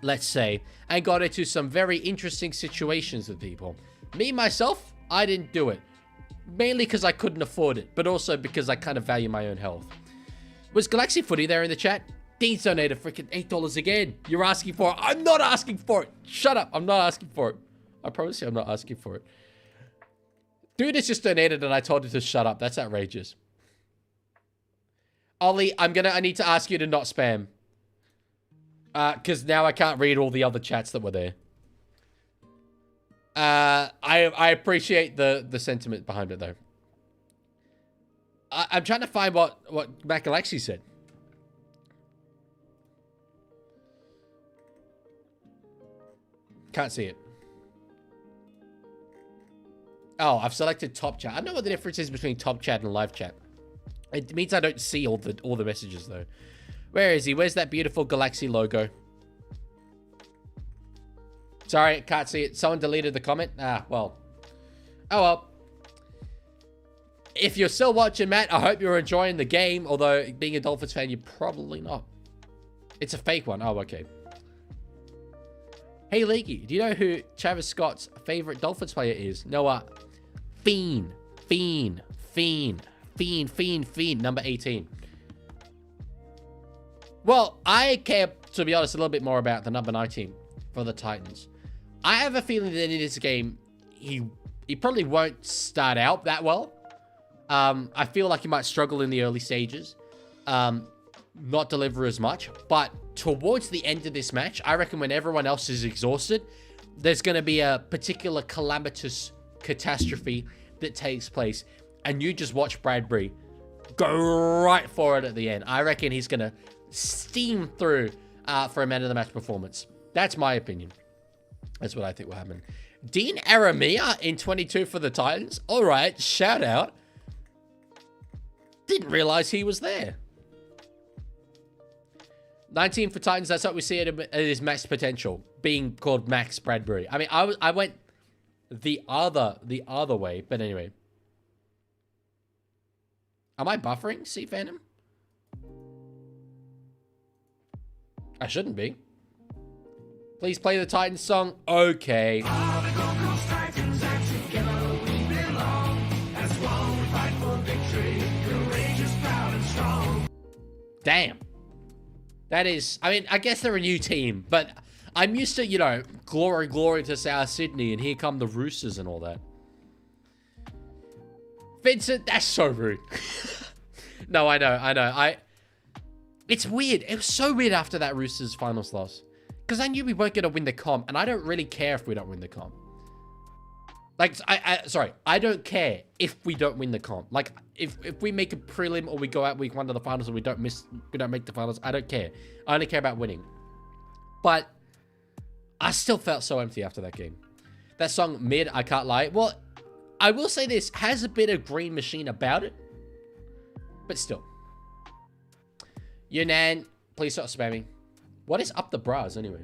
let's say, and got into some very interesting situations with people. Me, myself, I didn't do it. Mainly because I couldn't afford it, but also because I kind of value my own health. Was Galaxy Footy there in the chat? Dean's donated freaking $8 again. You're asking for it. I'm not asking for it. Shut up. I'm not asking for it. I promise you I'm not asking for it. Dude has just donated and I told him to shut up. That's outrageous. Ollie, I need to ask you to not spam. Because now I can't read all the other chats that were there. I appreciate the sentiment behind it, though. I'm trying to find what Mac Alexi said. Can't see it. Oh, I've selected top chat. I don't know what the difference is between top chat and live chat. It means I don't see all the messages, though. Where is he? Where's that beautiful Galaxy logo? Sorry, can't see it. Someone deleted the comment. Well. Oh, well. If you're still watching, Matt, I hope you're enjoying the game. Although, being a Dolphins fan, you're probably not. It's a fake one. Oh, okay. Hey, Leaguie, do you know who Travis Scott's favorite Dolphins player is? Noah. Fiend, number 18. Well, I care, to be honest, a little bit more about the number 19 for the Titans. I have a feeling that in this game, he probably won't start out that well. I feel like he might struggle in the early stages. Not deliver as much. But towards the end of this match, I reckon when everyone else is exhausted, there's going to be a particular calamitous catastrophe that takes place. And you just watch Bradbury go right for it at the end. I reckon he's going to steam through for a man of the match performance. That's my opinion. That's what I think will happen. Dean Aramia in 22 for the Titans. All right, shout out. Didn't realize he was there. 19 for Titans. That's what we see at his max potential, being called Max Bradbury. I mean, I went the other way, but anyway. Am I buffering, Sea Phantom? I shouldn't be. Please play the Titans song. Okay. Damn. That is, I mean, I guess they're a new team, but I'm used to, you know, glory to South Sydney, and here come the Roosters and all that. Vincent, that's so rude. No, I know. It's weird. It was so weird after that Roosters finals loss. Because I knew we weren't going to win the comp, and I don't really care if we don't win the comp. Like, I don't care if we don't win the comp. Like, if we make a prelim or we go out week 1 to the finals and we don't make the finals, I don't care. I only care about winning. But I still felt so empty after that game. That song, Mid, I can't lie. Well, I will say this, has a bit of Green Machine about it. But still. Yunan, please stop spamming. What is up the bras anyway?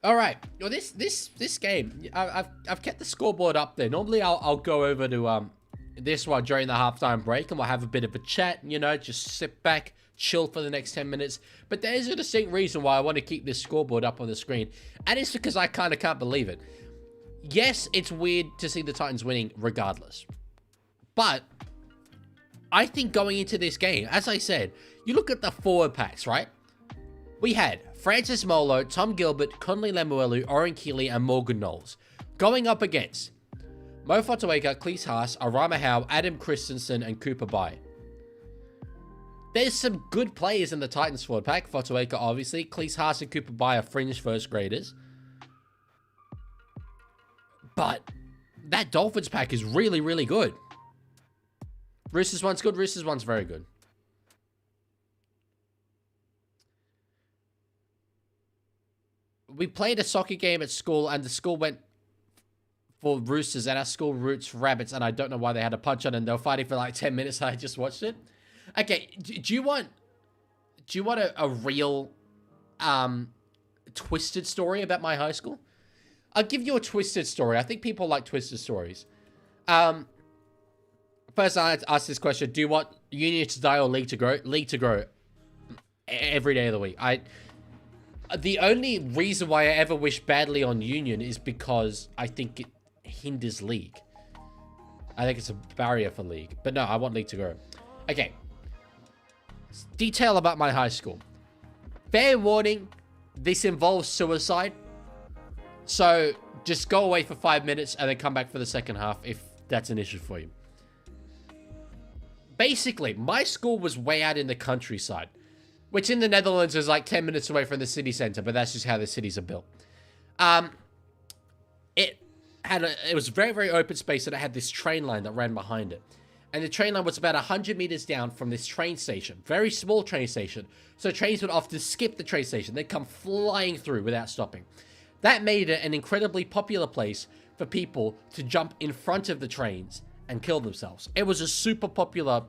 All right. Well, this game, I've kept the scoreboard up there. Normally, I'll go over to this one during the halftime break, and we'll have a bit of a chat. You know, just sit back, chill for the next 10 minutes. But there's a distinct reason why I want to keep this scoreboard up on the screen, and it's because I kind of can't believe it. Yes, it's weird to see the Titans winning regardless, but I think going into this game, as I said, you look at the forward packs, right? We had Francis Molo, Tom Gilbert, Conley Lemuelu, Oren Keeley, and Morgan Knowles. Going up against Mo Fotuaika, Cleese Haas, Arama Howe, Adam Christensen, and Cooper Bai. There's some good players in the Titans forward pack. Fotuaika, obviously. Cleese Haas and Cooper Bai are fringe first graders. But that Dolphins pack is really, really good. Roosters one's good. Roosters one's very good. We played a soccer game at school, and the school went for Roosters, and our school roots for Rabbits, and I don't know why they had a punch on, and they were fighting for like 10 minutes, and I just watched it. Okay, do you want a real twisted story about my high school? I'll give you a twisted story. I think people like twisted stories. First, I ask this question: do you want Union to die or League to grow? League to grow. Every day of the week. The only reason why I ever wish badly on Union is because I think it hinders League. I think it's a barrier for League. But no, I want League to grow. Okay. Detail about my high school. Fair warning, this involves suicide. So just go away for 5 minutes and then come back for the second half if that's an issue for you. Basically, my school was way out in the countryside, which in the Netherlands is like 10 minutes away from the city center, but that's just how the cities are built. It was very, very open space, and it had this train line that ran behind it. And the train line was about 100 meters down from this train station. Very small train station. So trains would often skip the train station. They'd come flying through without stopping. That made it an incredibly popular place for people to jump in front of the trains and kill themselves. It was a super popular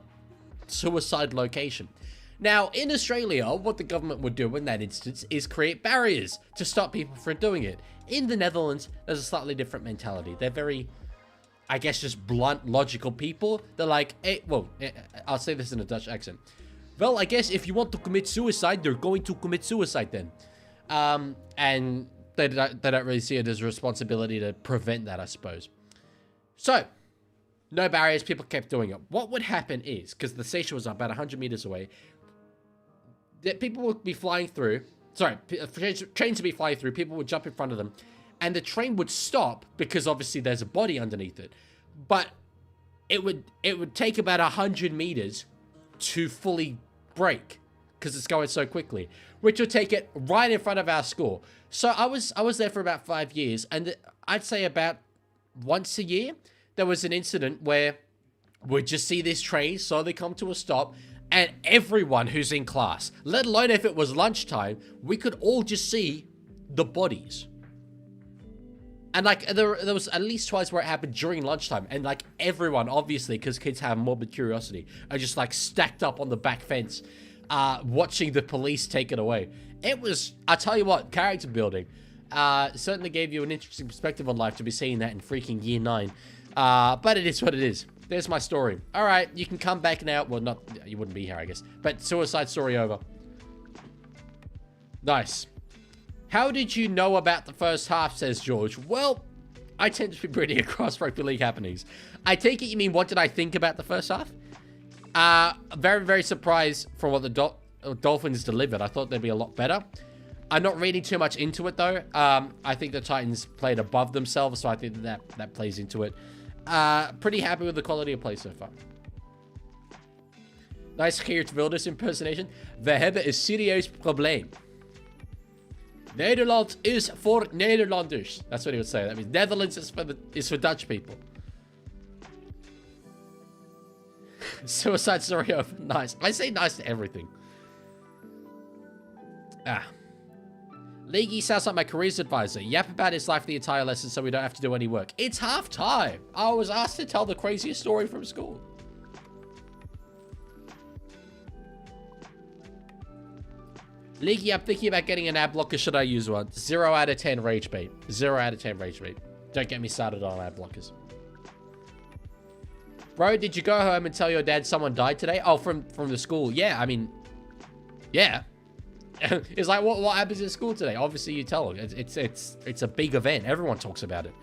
suicide location. Now, in Australia, what the government would do in that instance is create barriers to stop people from doing it. In the Netherlands, there's a slightly different mentality. They're very, I guess, just blunt, logical people. They're like, hey, I'll say this in a Dutch accent. Well, I guess if you want to commit suicide, you're going to commit suicide then. And they don't really see it as a responsibility to prevent that, I suppose. So, no barriers, people kept doing it. What would happen is, because the station was about 100 meters away, that people would be flying through, trains would be flying through, people would jump in front of them, and the train would stop, because obviously there's a body underneath it. But it would take about 100 meters to fully brake, because it's going so quickly, which would take it right in front of our school. So I was there for about 5 years, and I'd say about once a year, there was an incident where we'd just see this train slowly come to a stop, and everyone who's in class, let alone if it was lunchtime, we could all just see the bodies. And like, there was at least twice where it happened during lunchtime, and like everyone, obviously, because kids have morbid curiosity, are just like stacked up on the back fence, watching the police take it away. It was, I tell you what, character building. Certainly gave you an interesting perspective on life to be seeing that in freaking year 9. But it is what it is. There's my story. All right, you can come back now. Well, not, you wouldn't be here, I guess. But suicide story over. Nice. How did you know about the first half, says George? Well, I tend to be pretty across rugby league happenings. I take it you mean, what did I think about the first half? Very, very surprised from what the Dolphins delivered. I thought they'd be a lot better. I'm not reading too much into it, though. I think the Titans played above themselves, so I think that plays into it. Pretty happy with the quality of play so far. Nice Geert Wilders impersonation. We hebben een serieus probleem. Nederland is voor Nederlanders. That's what he would say. That means Netherlands is for Dutch people. Suicide story over. Nice. I say nice to everything. Leaguie sounds like my careers advisor. Yap about his life the entire lesson so we don't have to do any work. It's half time. I was asked to tell the craziest story from school. Leaguie, I'm thinking about getting an ad blocker. Should I use one? 0 out of 10 rage bait. 0 out of 10 rage bait. Don't get me started on ad blockers. Bro, did you go home and tell your dad someone died today? Oh, from the school. Yeah, I mean, yeah. It's like, what happens at school today? Obviously, you tell them. It's a big event. Everyone talks about it.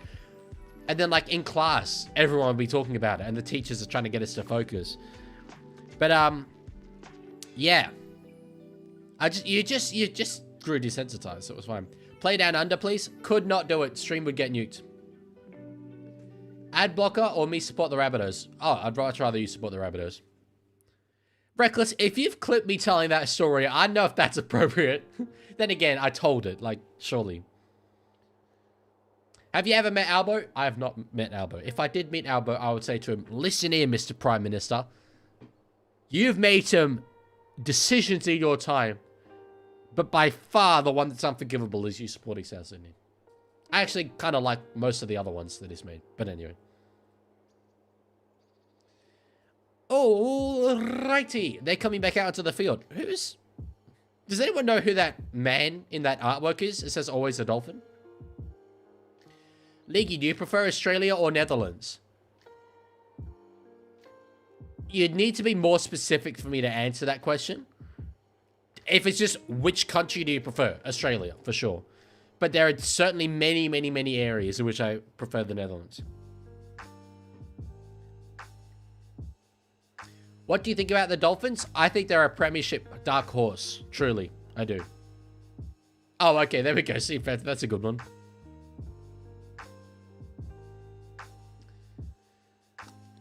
And then, like, in class, everyone will be talking about it. And the teachers are trying to get us to focus. But, yeah. You just grew desensitized, so it was fine. Play down under, please. Could not do it. Stream would get nuked. Ad blocker or me support the Rabbitohs? Oh, I'd much rather you support the Rabbitohs. Reckless, if you've clipped me telling that story, I know if that's appropriate. Then again, I told it, like, surely. Have you ever met Albo? I have not met Albo. If I did meet Albo, I would say to him, listen here, Mr. Prime Minister. You've made some decisions in your time, but by far the one that's unforgivable is you supporting South Sydney. I actually kind of like most of the other ones that he's made, but anyway. Alrighty, they're coming back out onto the field. Does anyone know who that man in that artwork is? It says always a dolphin. Leaguie, do you prefer Australia or Netherlands? You'd need to be more specific for me to answer that question. If it's just which country do you prefer? Australia, for sure. But there are certainly many, many, many areas in which I prefer the Netherlands. What do you think about the Dolphins? I think they're a premiership dark horse. Truly, I do. Oh, okay, there we go. See, that's a good one.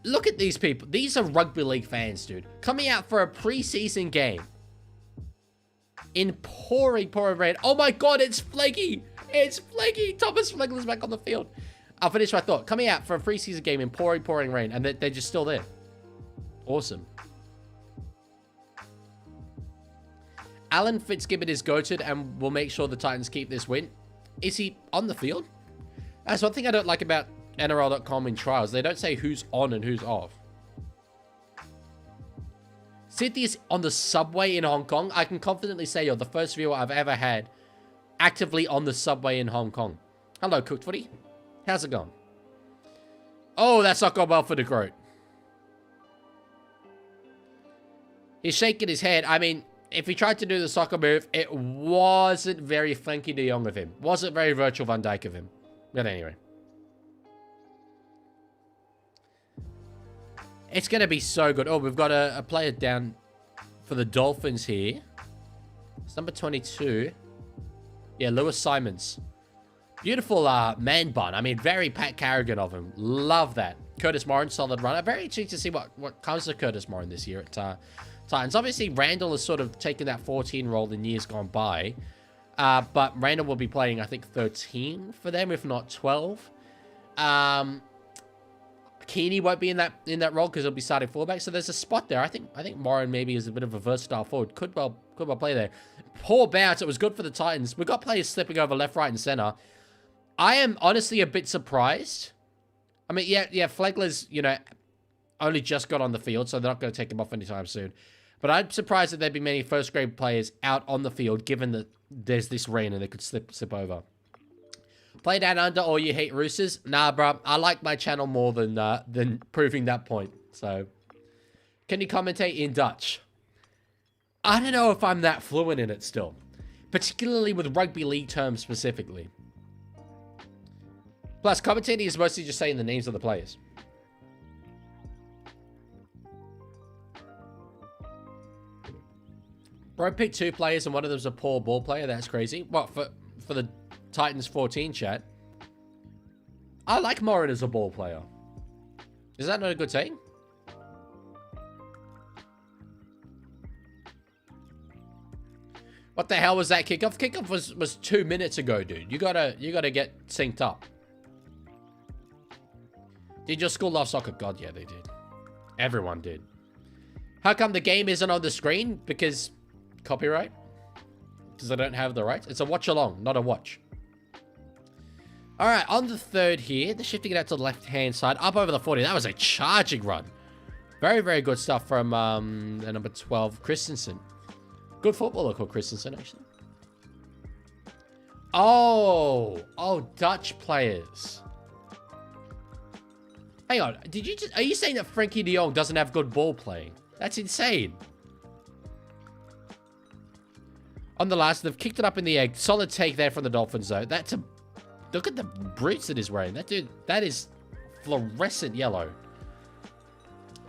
Look at these people. These are rugby league fans, dude. Coming out for a preseason game. In pouring rain. Oh my god, it's Fleggy. It's Fleggy. Thomas Flegler's back on the field. I'll finish my thought. Coming out for a preseason game in pouring rain. And they're just still there. Awesome. Alan Fitzgibbon is goated and will make sure the Titans keep this win. Is he on the field? That's one thing I don't like about NRL.com in trials. They don't say who's on and who's off. Sydney is on the subway in Hong Kong. I can confidently say you're the first viewer I've ever had actively on the subway in Hong Kong. Hello, Cooked Footy. How's it going? Oh, that's not gone well for the Groat. He's shaking his head. I mean, if he tried to do the soccer move, it wasn't very Frankie de Jong of him. Wasn't very Virgil van Dijk of him. But anyway. It's going to be so good. Oh, we've got a player down for the Dolphins here. It's number 22. Yeah, Lewis Simons. Beautiful man bun. I mean, very Pat Carrigan of him. Love that. Curtis Morin, solid runner. Very intrigued to see what comes to Curtis Morin this year at Titans. Obviously, Randall has sort of taken that 14 role in years gone by. But Randall will be playing, I think, 13 for them, if not 12. Keeney won't be in that role because he'll be starting fullback. So there's a spot there. I think Morin maybe is a bit of a versatile forward. Could well play there. Poor bounce. It was good for the Titans. We've got players slipping over left, right, and center. I am honestly a bit surprised. I mean, yeah, Flegler's, only just got on the field, so they're not going to take him off anytime soon. But I'm surprised that there'd be many first-grade players out on the field, given that there's this rain and they could slip over. Play down under or you hate Roosters? Nah, bro. I like my channel more than proving that point. So, can you commentate in Dutch? I don't know if I'm that fluent in it still. Particularly with rugby league terms specifically. Plus, commentating is mostly just saying the names of the players. Bro picked 2 players and one of them's a poor ball player. That's crazy. What, for the Titans 14 chat? I like Morin as a ball player. Is that not a good thing? What the hell was that kickoff? Kickoff was 2 minutes ago, dude. You gotta get synced up. Did your school love soccer? God, yeah, they did. Everyone did. How come the game isn't on the screen? Because copyright? Because I don't have the rights? It's a watch along, not a watch. Alright, on the third here. They're shifting it out to the left-hand side. Up over the 40. That was a charging run. Very, very good stuff from the number 12, Christensen. Good footballer called Christensen, actually. Oh, Dutch players. Hang on, are you saying that Frankie de Jong doesn't have good ball playing? That's insane. On the last, they've kicked it up in the egg. Solid take there from the Dolphins, though. Look at the boots that he's wearing. That dude, that is fluorescent yellow.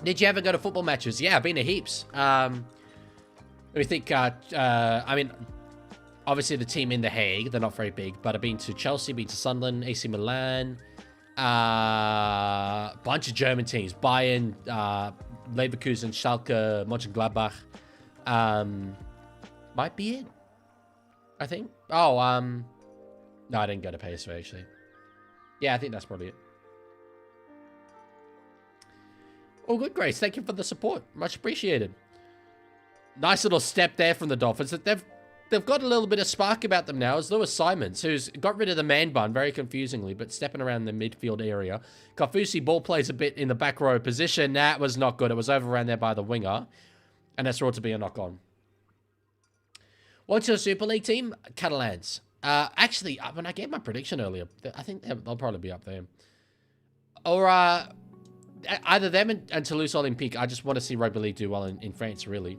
Did you ever go to football matches? Yeah, I've been to heaps. Let me think. I mean, obviously the team in The Hague, they're not very big, but I've been to Chelsea, been to Sunderland, AC Milan, bunch of German teams, Bayern, Leverkusen, Schalke, Mönchengladbach. Might be it, I think. Oh, no, I didn't go to PSV, actually. Yeah, I think that's probably it. All good, Grace. Thank you for the support. Much appreciated. Nice little step there from the Dolphins. They've got a little bit of spark about them now. As Lewis Simons, who's got rid of the man bun very confusingly, but stepping around the midfield area. Kafusi ball plays a bit in the back row position. That was not good. It was over around there by the winger. And that's thought to be a knock on. What's your Super League team? Catalans. Actually, when I gave my prediction earlier, I think they'll probably be up there. Or either them and Toulouse Olympique. I just want to see Rugby League do well in France, really.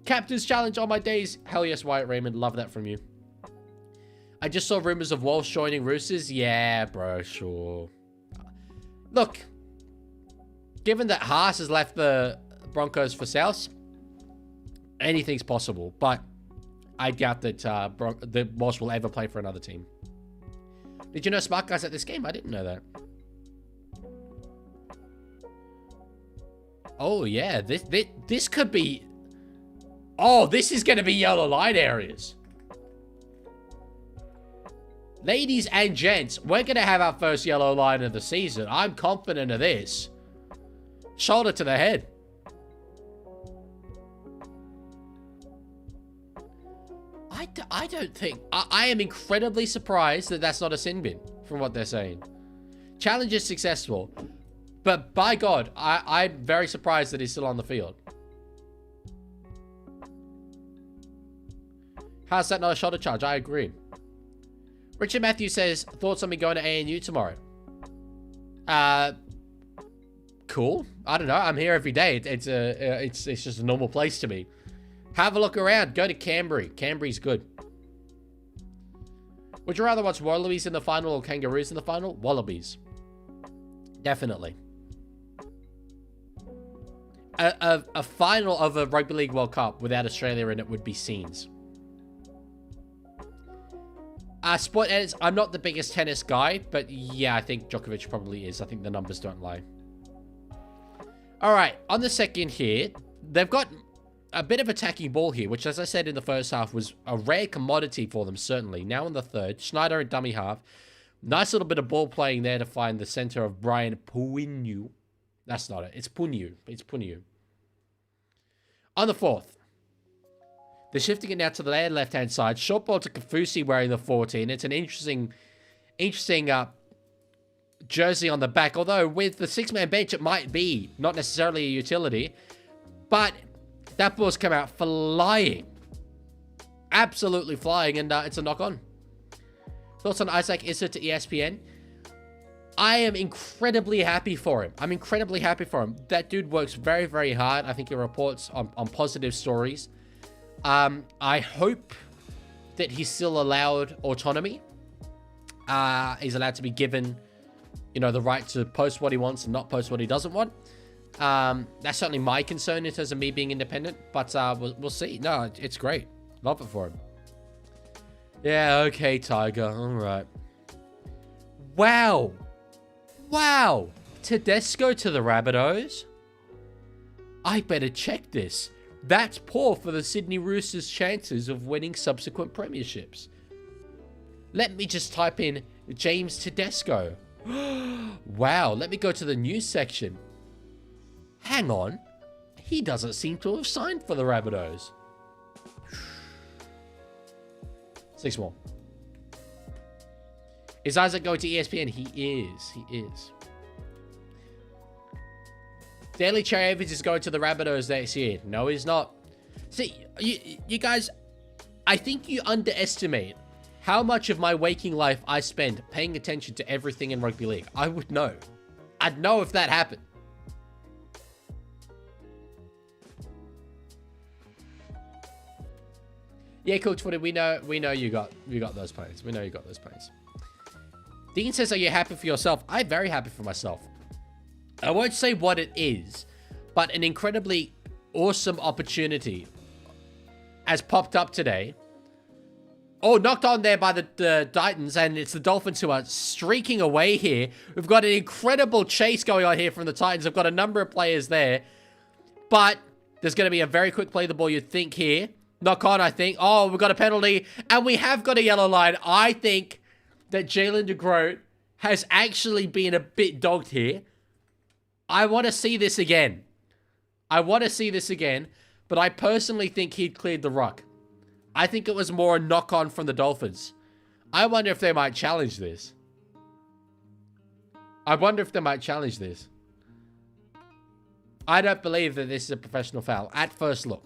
Captain's Challenge on my days. Hell yes, Wyatt Raymond. Love that from you. I just saw rumors of Walsh joining Roosters. Yeah, bro, sure. Look, given that Haas has left the Broncos for South, anything's possible. But I doubt that Walsh will ever play for another team. Did you know Smart Guy's at this game? I didn't know that. Oh, yeah. This could be... Oh, this is going to be yellow line areas. Ladies and gents, we're going to have our first yellow line of the season. I'm confident of this. Shoulder to the head. I don't think... I am incredibly surprised that that's not a sin bin, from what they're saying. Challenge is successful. But by God, I'm very surprised that he's still on the field. How's that not a shoulder charge? I agree. Richard Matthews says, thoughts on me going to ANU tomorrow? Cool. I don't know. I'm here every day. It's just a normal place to me. Have a look around. Go to Canberra. Canberra's good. Would you rather watch Wallabies in the final or Kangaroos in the final? Wallabies. Definitely. A final of a Rugby League World Cup without Australia in it would be scenes. Sport edits, I'm not the biggest tennis guy, but yeah, I think Djokovic probably is. I think the numbers don't lie. All right, on the second here, they've got a bit of attacking ball here, which, as I said in the first half, was a rare commodity for them, certainly. Now in the third, Schneider and dummy half. Nice little bit of ball playing there to find the center of Brian Puinu. That's not it. It's Punu. It's Punu. On the fourth, they're shifting it now to the left-hand side. Short ball to Kafusi wearing the 14. It's an interesting jersey on the back. Although with the six-man bench, it might be not necessarily a utility. But that ball's come out flying. Absolutely flying. And it's a knock-on. Thoughts on Isaac Issa to ESPN? I am incredibly happy for him. I'm incredibly happy for him. That dude works very, very hard. I think he reports on positive stories. I hope that he's still allowed autonomy. He's allowed to be given, you know, the right to post what he wants and not post what he doesn't want. That's certainly my concern in terms of me being independent, but we'll see. No, it's great. Love it for him. Yeah, okay, Tiger. All right. Wow. Wow. Tedesco to the Rabbitohs? I better check this. That's poor for the Sydney Roosters' chances of winning subsequent premierships. Let me just type in James Tedesco. Wow, let me go to the news section. Hang on. He doesn't seem to have signed for the Rabbitohs. 6 more. Is Isaac going to ESPN? He is. He is. Daily Cherry Evans is going to the Rabbitohs next year. No, he's not. See, you guys, I think you underestimate how much of my waking life I spend paying attention to everything in Rugby League. I would know. I'd know if that happened. Yeah, Coach Footy, we know you got those plans. We know you got those plans. Dean says, are you happy for yourself? I'm very happy for myself. I won't say what it is, but an incredibly awesome opportunity has popped up today. Oh, knocked on there by the Titans, and it's the Dolphins who are streaking away here. We've got an incredible chase going on here from the Titans. I've got a number of players there, but there's going to be a very quick play the ball, you'd think here. Knock on, I think. Oh, we've got a penalty, and we have got a yellow line. I think that Jalen DeGroat has actually been a bit dogged here. I want to see this again. But I personally think he'd cleared the ruck. I think it was more a knock-on from the Dolphins. I wonder if they might challenge this. I don't believe that this is a professional foul at first look.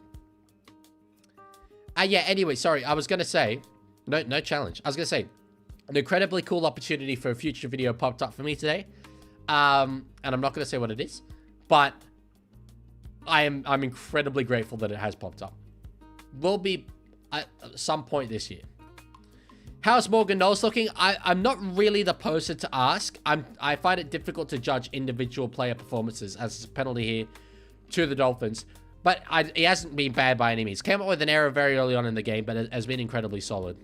Yeah, anyway, sorry. I was going to say... No challenge. I was going to say, an incredibly cool opportunity for a future video popped up for me today. And I'm not going to say what it is. But I'm incredibly grateful that it has popped up. Will be at some point this year. How's Morgan Knowles looking? I'm not really the person to ask. I find it difficult to judge individual player performances as a penalty here to the Dolphins. But he hasn't been bad by any means. Came up with an error very early on in the game, but it has been incredibly solid.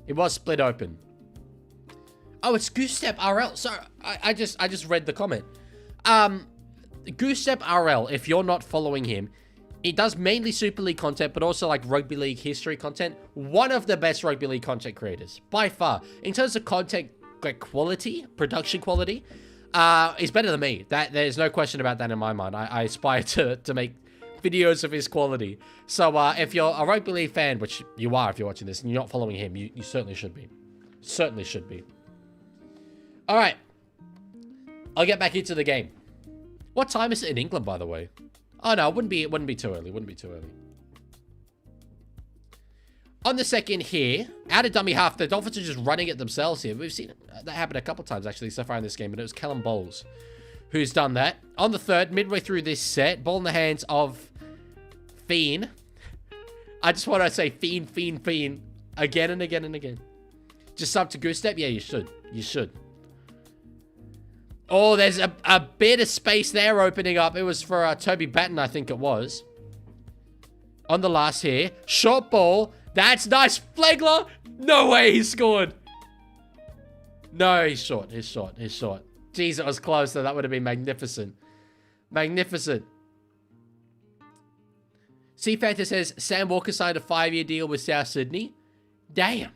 It was split open. Oh, it's Goosestep RL. Sorry, I just read the comment. Goosestep RL, if you're not following him, he does mainly Super League content, but also like Rugby League history content. One of the best Rugby League content creators, by far. In terms of content like quality, production quality, he's better than me. There's no question about that in my mind. I aspire to make videos of his quality. So if you're a Rugby League fan, which you are if you're watching this, and you're not following him, you certainly should be. Certainly should be. All right. I'll get back into the game. What time is it in England, by the way? Oh, no, it wouldn't be too early. On the second here, out of dummy half, the Dolphins are just running it themselves here. We've seen that happen a couple times, actually, so far in this game, but it was Kellen Bowles who's done that. On the third, midway through this set, ball in the hands of Fiend. I just want to say Fiend, again and again and again. Just sub to Goosestep? Yeah, you should. Oh, there's a bit of space there opening up. It was for Toby Batten, I think it was. On the last here. Short ball. That's nice. Flegler. No way he scored. No, he's short. Jeez, it was close, though. That would have been magnificent. C Factor says, Sam Walker signed a 5-year deal with South Sydney. Damn.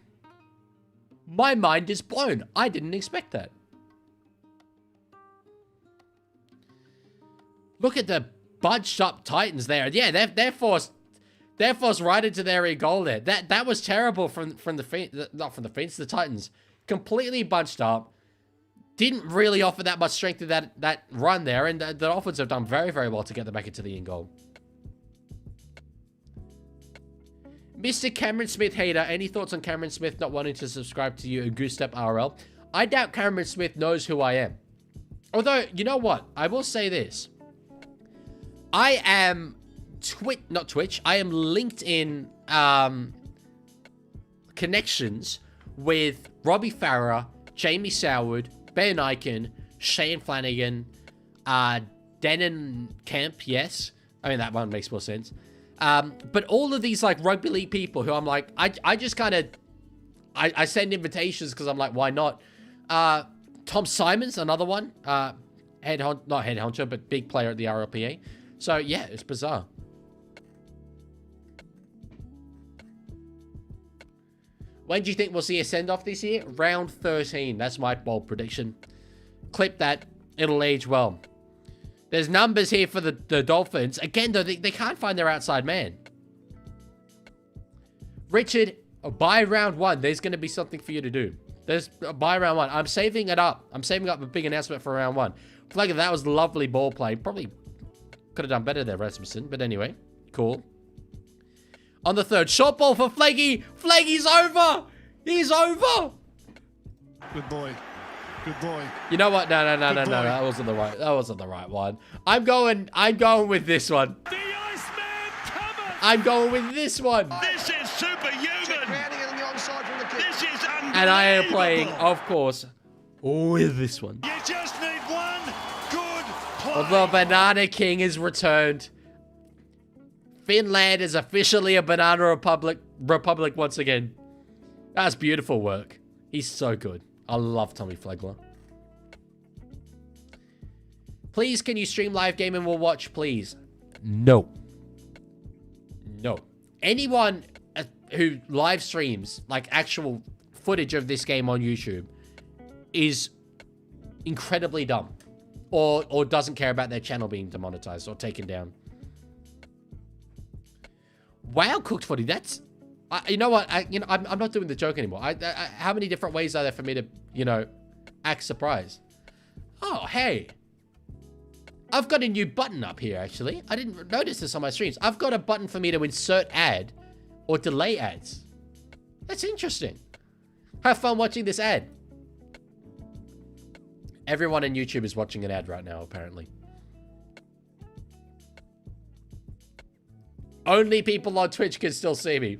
My mind is blown. I didn't expect that. Look at the bunched up Titans there. Yeah, they're forced right into their goal there. That was terrible from the Titans. Completely bunched up. Didn't really offer that much strength to that run there, and the Dolphins have done very, very well to get them back into the in goal. Mr. Cameron Smith hater, any thoughts on Cameron Smith not wanting to subscribe to you and Goosestep RL? I doubt Cameron Smith knows who I am. Although, you know what? I will say this. I am not Twitch. I am LinkedIn connections with Robbie Farah, Jamie Soward, Ben Eichen, Shane Flanagan, Denon Kemp, yes. I mean, that one makes more sense. But all of these, like, Rugby League people who I'm like, I just kind of, I send invitations because I'm like, why not? Tom Simons, another one. Not head honcho, but big player at the RLPA. So, yeah, it's bizarre. When do you think we'll see a send-off this year? Round 13. That's my bold prediction. Clip that. It'll age well. There's numbers here for the Dolphins. Again, though, they can't find their outside man. Richard, by round 1, there's going to be something for you to do. There's by round 1. I'm saving it up. I'm saving up a big announcement for round 1. Flag, that was lovely ball play. Probably could have done better there, Rasmussen. But anyway, cool. On the third, short ball for Flaggy. Flaggy's over. He's over. Good boy. You know what? No. That wasn't the right one. I'm going with this one. The Iceman coming. I'm going with this one. This is superhuman. Grounding it on the onside from the kick. This is And I am playing, of course, with this one. You just need one good play. The Banana King is returned. Finland is officially a banana republic once again. That's beautiful work. He's so good. I love Tommy Flegler. Please, can you stream live game and we'll watch, please? No. No. Anyone who live streams, like, actual footage of this game on YouTube is incredibly dumb. Or doesn't care about their channel being demonetized or taken down. Wow, cooked footy. That's... you know what? I'm not doing the joke anymore. How many different ways are there for me to, you know, act surprised? Oh, hey. I've got a new button up here, actually. I didn't notice this on my streams. I've got a button for me to insert ad or delay ads. That's interesting. Have fun watching this ad. Everyone on YouTube is watching an ad right now, apparently. Only people on Twitch can still see me.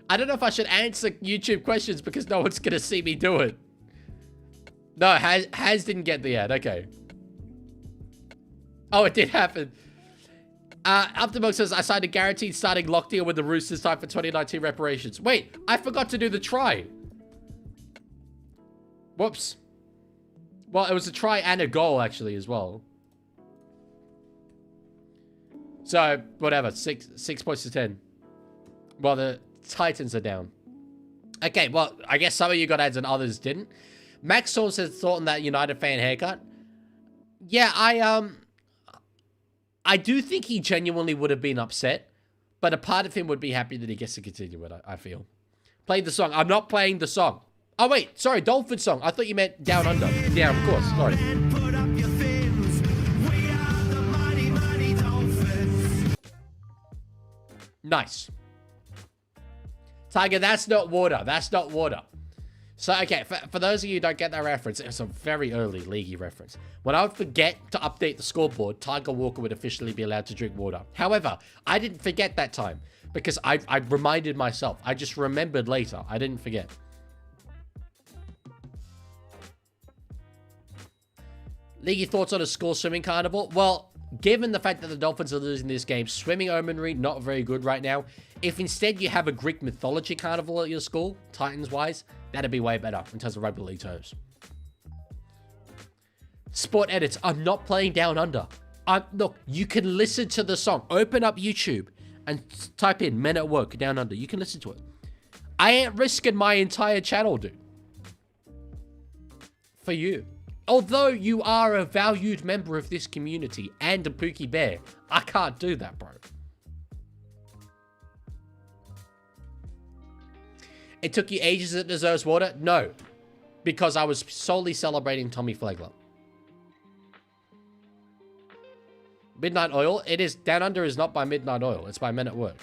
I don't know if I should answer YouTube questions because no one's going to see me do it. No, Has didn't get the ad. Okay. Oh, it did happen. Afterbook says, I signed a guaranteed starting lock deal with the Roosters time for 2019 reparations. Wait, I forgot to do the try. Whoops. Well, it was a try and a goal, actually, as well. So, whatever. 6 points to 10. Well, the Titans are down. Okay, well, I guess some of you got ads and others didn't. Max Saul says, thought on that United fan haircut. Yeah, I do think he genuinely would have been upset, but a part of him would be happy that he gets to continue it, I feel. Played the song. I'm not playing the song. Oh, wait. Sorry, Dolphins song. I thought you meant Down Under. Yeah, of course. Sorry. Nice. Tiger, that's not water. That's not water. So, okay, for those of you who don't get that reference, it was a very early Leaguie reference. When I would forget to update the scoreboard, Tiger Walker would officially be allowed to drink water. However, I didn't forget that time because I reminded myself. I just remembered later. I didn't forget. Leaguie thoughts on a school swimming carnival? Well, given the fact that the Dolphins are losing this game, swimming omenry, not very good right now. If instead you have a Greek mythology carnival at your school, Titans-wise, that'd be way better in terms of rugby league terms. Sport edits. I'm not playing Down Under. Look, you can listen to the song. Open up YouTube and type in Men at Work, Down Under. You can listen to it. I ain't risking my entire channel, dude. For you. Although you are a valued member of this community and a Pookie Bear, I can't do that, bro. It took you ages at Deserves Water? No. Because I was solely celebrating Tommy Flegler. Midnight Oil? It is. Down Under is not by Midnight Oil. It's by Men at Work.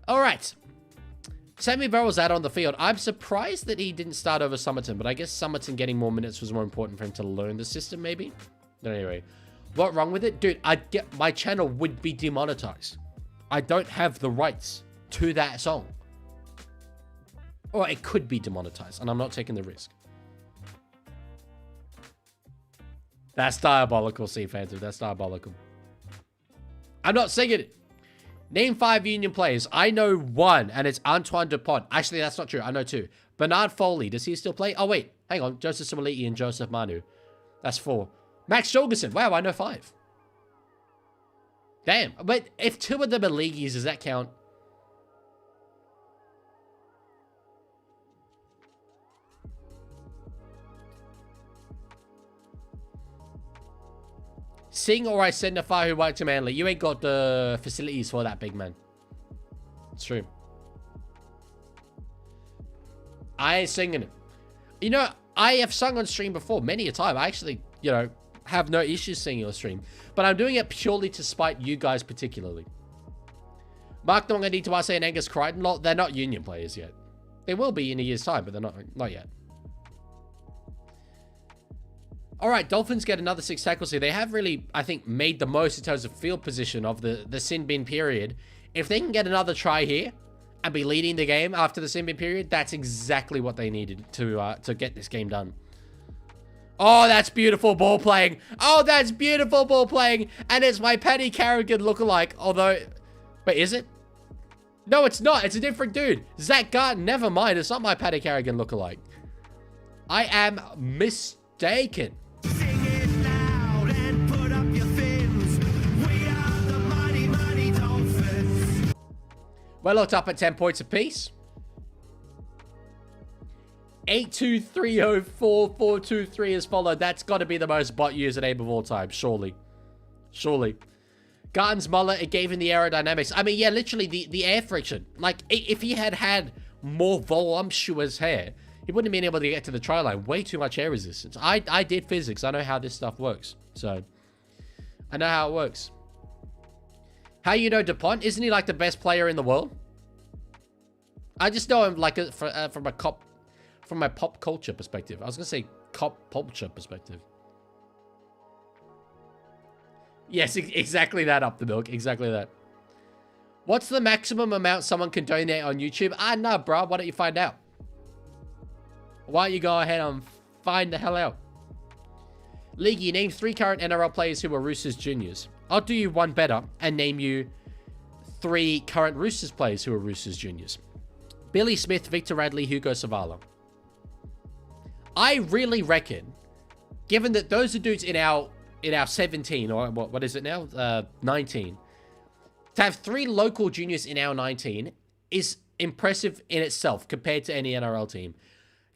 Alright. Sammy Burrell's out on the field. I'm surprised that he didn't start over Somerton, but I guess Somerton getting more minutes was more important for him to learn the system, maybe? Anyway. What wrong with it? Dude, my channel would be demonetized. I don't have the rights to that song. Or it could be demonetized, and I'm not taking the risk. That's diabolical, Sea Phantom. That's diabolical. I'm not singing it. Name 5 Union players. I know 1, and it's Antoine Dupont. Actually, that's not true. I know 2. Bernard Foley. Does he still play? Oh, wait. Hang on. Joseph Similiti and Joseph Manu. That's 4. Max Jorgensen. Wow, I know 5. Damn. But if 2 of them are Leaguies, does that count? Sing or I send a fire who worked to Manly. You ain't got the facilities for that, big man. It's true. I ain't singing it. You know, I have sung on stream before many a time. I actually, you know, have no issues singing on stream. But I'm doing it purely to spite you guys particularly. Mark Donga, Nitawase, and Angus Crichton, they're not Union players yet. They will be in a year's time, but they're not yet. All right, Dolphins get another 6 tackles here. They have really, I think, made the most in terms of field position of the sin bin period. If they can get another try here and be leading the game after the sin bin period, that's exactly what they needed to get this game done. Oh, that's beautiful ball playing. Oh, that's beautiful ball playing. And it's my Paddy Carrigan lookalike. Although, but is it? No, it's not. It's a different dude. Zach Garton. Never mind. It's not my Paddy Carrigan lookalike. I am mistaken. Sing it loud and put up your fins. We are the mighty, mighty Dolphins. We're locked up at 10 points apiece. 8-2-3-0-4-4-2-3 is followed. That's got to be the most bot username of all time. Surely. Surely. Garton's mullet, it gave him the aerodynamics. I mean, yeah, literally the air friction. Like, if he had more voluptuous hair, he wouldn't have been able to get to the try line. Way too much air resistance. I did physics. I know how this stuff works. So, I know how it works. How you know DuPont? Isn't he like the best player in the world? I just know him like from my pop culture perspective. I was going to say cop culture perspective. Yes, exactly that, up the milk. Exactly that. What's the maximum amount someone can donate on YouTube? Ah, no, bro. Why don't you find out? Why don't you go ahead and find the hell out? Leaguie, name 3 current NRL players who are Roosters juniors. I'll do you one better and name you 3 current Roosters players who are Roosters juniors. Billy Smith, Victor Radley, Hugo Savala. I really reckon, given that those are dudes in our 17, or what is it now? 19. To have 3 local juniors in our 19 is impressive in itself compared to any NRL team.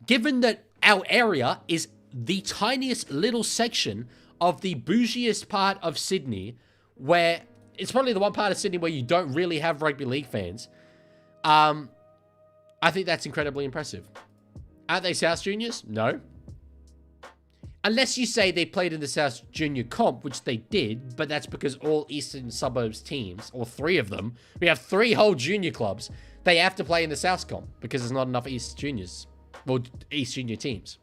Given that our area is the tiniest little section of the bougiest part of Sydney, where it's probably the one part of Sydney where you don't really have rugby league fans, I think that's incredibly impressive. Aren't they South Juniors? No. Unless you say they played in the South Junior comp, which they did, but that's because all Eastern Suburbs teams, or 3 of them, we have 3 whole junior clubs, they have to play in the South comp because there's not enough East Juniors, or East Junior teams.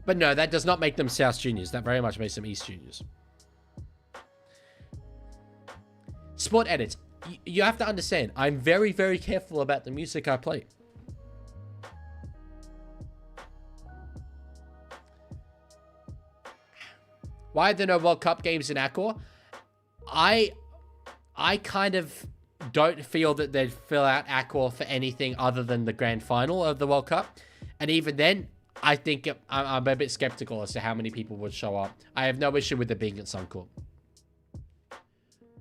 But no, that does not make them South Juniors. That very much makes them East Juniors. Sport edits. You have to understand, I'm very, very careful about the music I play. Why are there no World Cup games in Accor? I kind of don't feel that they'd fill out Accor for anything other than the grand final of the World Cup. And even then, I think I'm a bit skeptical as to how many people would show up. I have no issue with it being at Suncorp.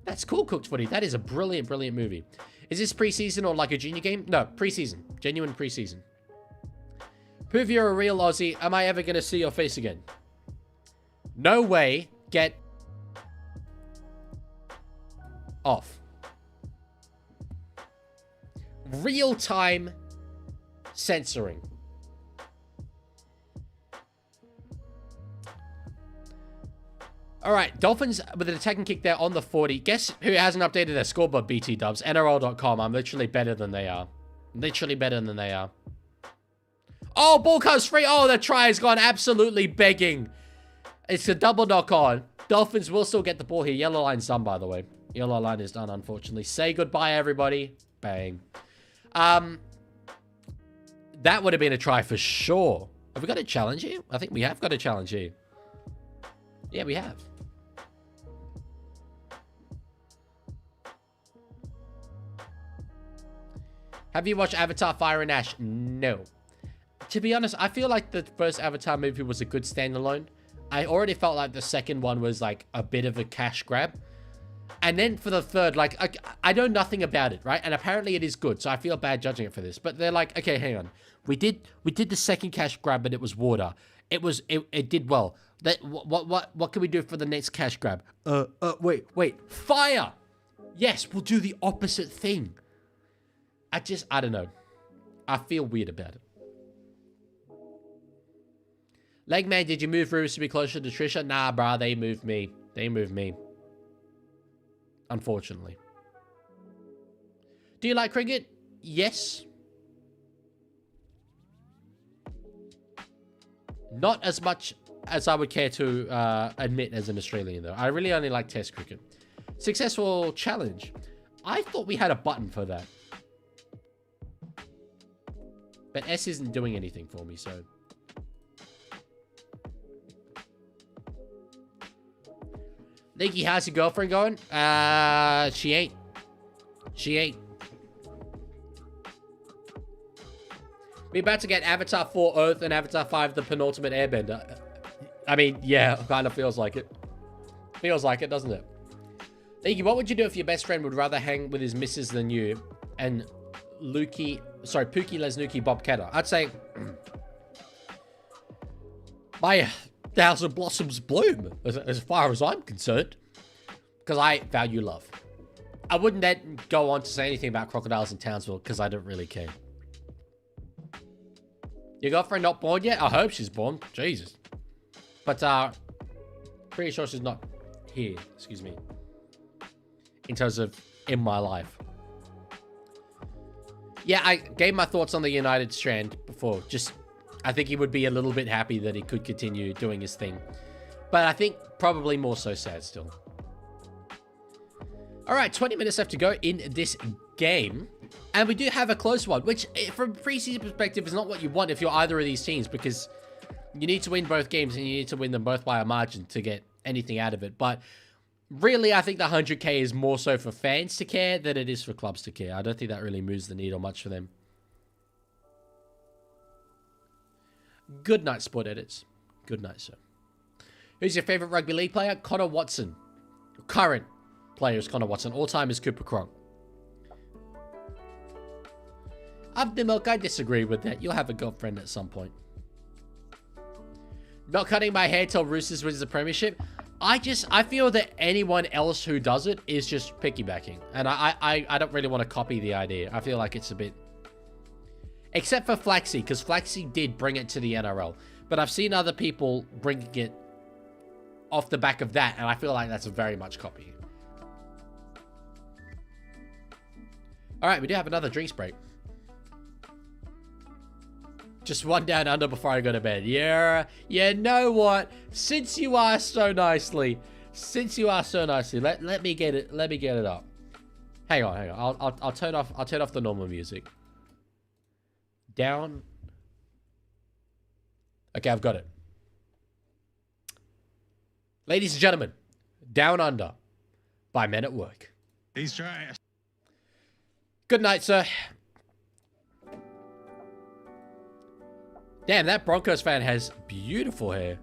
That's cool, Cooked Footy. That is a brilliant, brilliant movie. Is this preseason or like a junior game? No, preseason. Genuine preseason. Prove you're a real Aussie. Am I ever going to see your face again? No way. Get off. Real-time censoring. All right, Dolphins with an attacking kick there on the 40. Guess who hasn't updated their scoreboard, BT Dubs? NRL.com. I'm literally better than they are. Literally better than they are. Oh, ball comes free. Oh, the try has gone absolutely begging. It's a double knock on. Dolphins will still get the ball here. Yellow line's done, by the way. Yellow line is done, unfortunately. Say goodbye, everybody. Bang. That would have been a try for sure. Have we got a challenge here? I think we have got a challenge here. Yeah, we have. Have you watched Avatar Fire and Ash? No. To be honest, I feel like the first Avatar movie was a good standalone. I already felt like the second one was like a bit of a cash grab. And then for the third, like, I know nothing about it, right? And apparently it is good, so I feel bad judging it for this. But they're like, okay, hang on. We did the second cash grab, but it was water. It did well. What can we do for the next cash grab? Wait. Fire! Yes, we'll do the opposite thing. I don't know. I feel weird about it. Legman, did you move Rubes to be closer to Trisha? Nah, brah, they moved me. Unfortunately. Do you like cricket? Yes. Not as much as I would care to admit as an Australian, though. I really only like Test cricket. Successful challenge. I thought we had a button for that. But S isn't doing anything for me, so... Leaguie, how's your girlfriend going? She ain't. She ain't. We're about to get Avatar 4 Earth and Avatar 5 The Penultimate Airbender. I mean, yeah, kind of feels like it. Feels like it, doesn't it? Leaguie, what would you do if your best friend would rather hang with his missus than you and Pookie Lesnuki Bob Ketter? I'd say... my thousand blossoms bloom, as far as I'm concerned. Because I value love. I wouldn't then go on to say anything about crocodiles in Townsville, because I don't really care. Your girlfriend not born yet? I hope she's born. Jesus. But, pretty sure she's not here. Excuse me. In terms of in my life. Yeah, I gave my thoughts on the United Strand before. Just, I think he would be a little bit happy that he could continue doing his thing. But I think probably more so sad still. All right, 20 minutes left to go in this game. And we do have a close one, which from a preseason perspective is not what you want if you're either of these teams, because you need to win both games and you need to win them both by a margin to get anything out of it. But really, I think the 100K is more so for fans to care than it is for clubs to care. I don't think that really moves the needle much for them. Good night, Sport Edits. Good night, sir. Who's your favorite rugby league player? Connor Watson. Current player is Connor Watson. All-time is Cooper Cronk. Up the milk, I disagree with that. You'll have a girlfriend at some point. Not cutting my hair till Roosters wins the premiership. I feel that anyone else who does it is just piggybacking. And I don't really want to copy the idea. I feel like it's a bit... Except for Flaxy, because Flaxy did bring it to the NRL. But I've seen other people bringing it off the back of that, and I feel like that's very much copying. Alright, we do have another drinks break. Just one down under before I go to bed. Yeah, you know what? Since you asked so nicely, let me get it up. Hang on. I'll turn off the normal music. Down. Okay, I've got it. Ladies and gentlemen, Down Under by Men at Work. He's trash. Good night, sir. Damn, that Broncos fan has beautiful hair.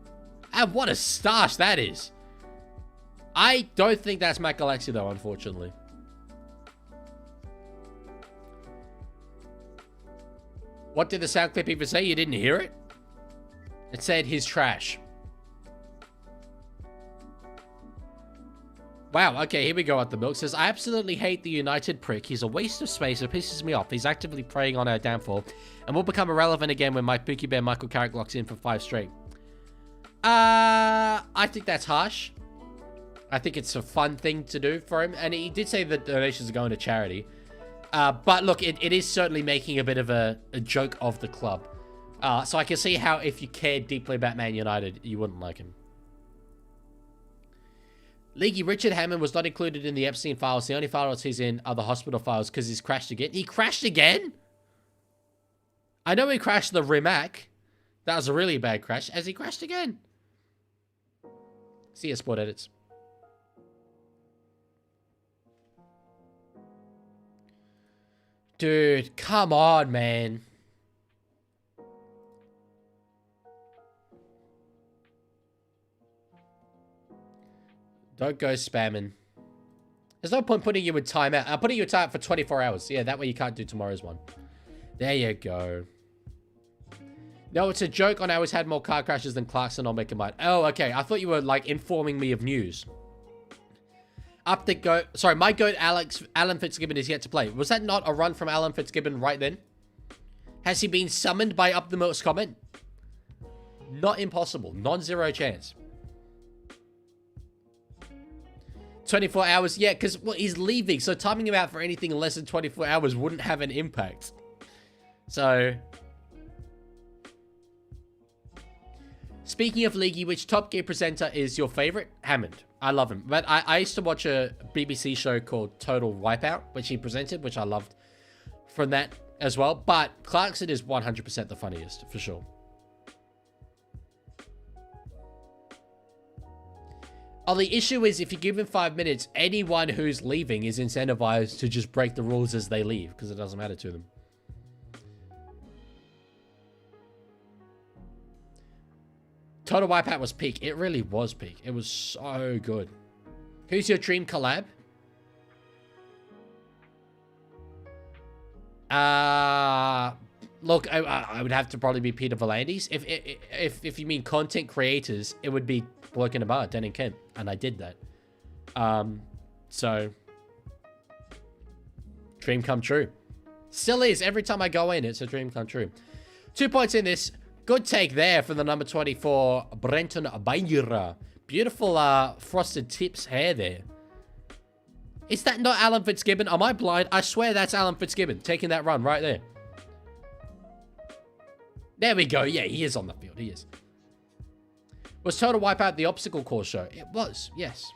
And what a stash that is. I don't think that's Matt Galaxy, though, unfortunately. What did the sound clip even say? You didn't hear it? It said he's trash. Wow, okay, here we go at the milk. Says, I absolutely hate the United prick. He's a waste of space. It pisses me off. He's actively preying on our downfall and will become irrelevant again when my Pookie Bear Michael Carrick locks in for 5 straight. I think that's harsh. I think it's a fun thing to do for him. And he did say that donations are going to charity. But look, it is certainly making a bit of a joke of the club. So I can see how if you cared deeply about Man United, you wouldn't like him. Leaguie, Richard Hammond was not included in the Epstein files. The only files he's in are the hospital files because he's crashed again. He crashed again? I know he crashed the Rimac. That was a really bad crash. Has he crashed again? See ya, Sport Edits. Dude, come on, man. Don't go spamming. There's no point putting you in timeout. I'm putting you in timeout for 24 hours. Yeah, that way you can't do tomorrow's one. There you go. No, it's a joke on I always had more car crashes than Clarkson. I'll make a mind. Oh, okay. I thought you were, like, informing me of news. Up the goat. Sorry, my goat, Alan Fitzgibbon, is yet to play. Was that not a run from Alan Fitzgibbon right then? Has he been summoned by Up the Milk's comment? Not impossible. Non-zero chance. 24 hours. Yeah, because well, he's leaving. So timing him out for anything less than 24 hours wouldn't have an impact. So... Speaking of Leaguie, which Top Gear presenter is your favorite? Hammond. I love him. But I used to watch a BBC show called Total Wipeout, which he presented, which I loved from that as well. But Clarkson is 100% the funniest, for sure. Oh, the issue is if you give him 5 minutes, anyone who's leaving is incentivized to just break the rules as they leave, because it doesn't matter to them. Total Wipeout was peak. It really was peak. It was so good. Who's your dream collab? Look, I would have to probably be Peter Volandis. If you mean content creators, it would be Bloke in a Bar, Dan and Kent, and I did that. So dream come true. Still is. Every time I go in, it's a dream come true. 2 points in this. Good take there for the number 24, Brenton Bayura. Beautiful frosted tips hair there. Is that not Alan Fitzgibbon? Am I blind? I swear that's Alan Fitzgibbon taking that run right there. There we go. Yeah, he is on the field. He is. Was Total Wipeout the obstacle course show? It was, yes.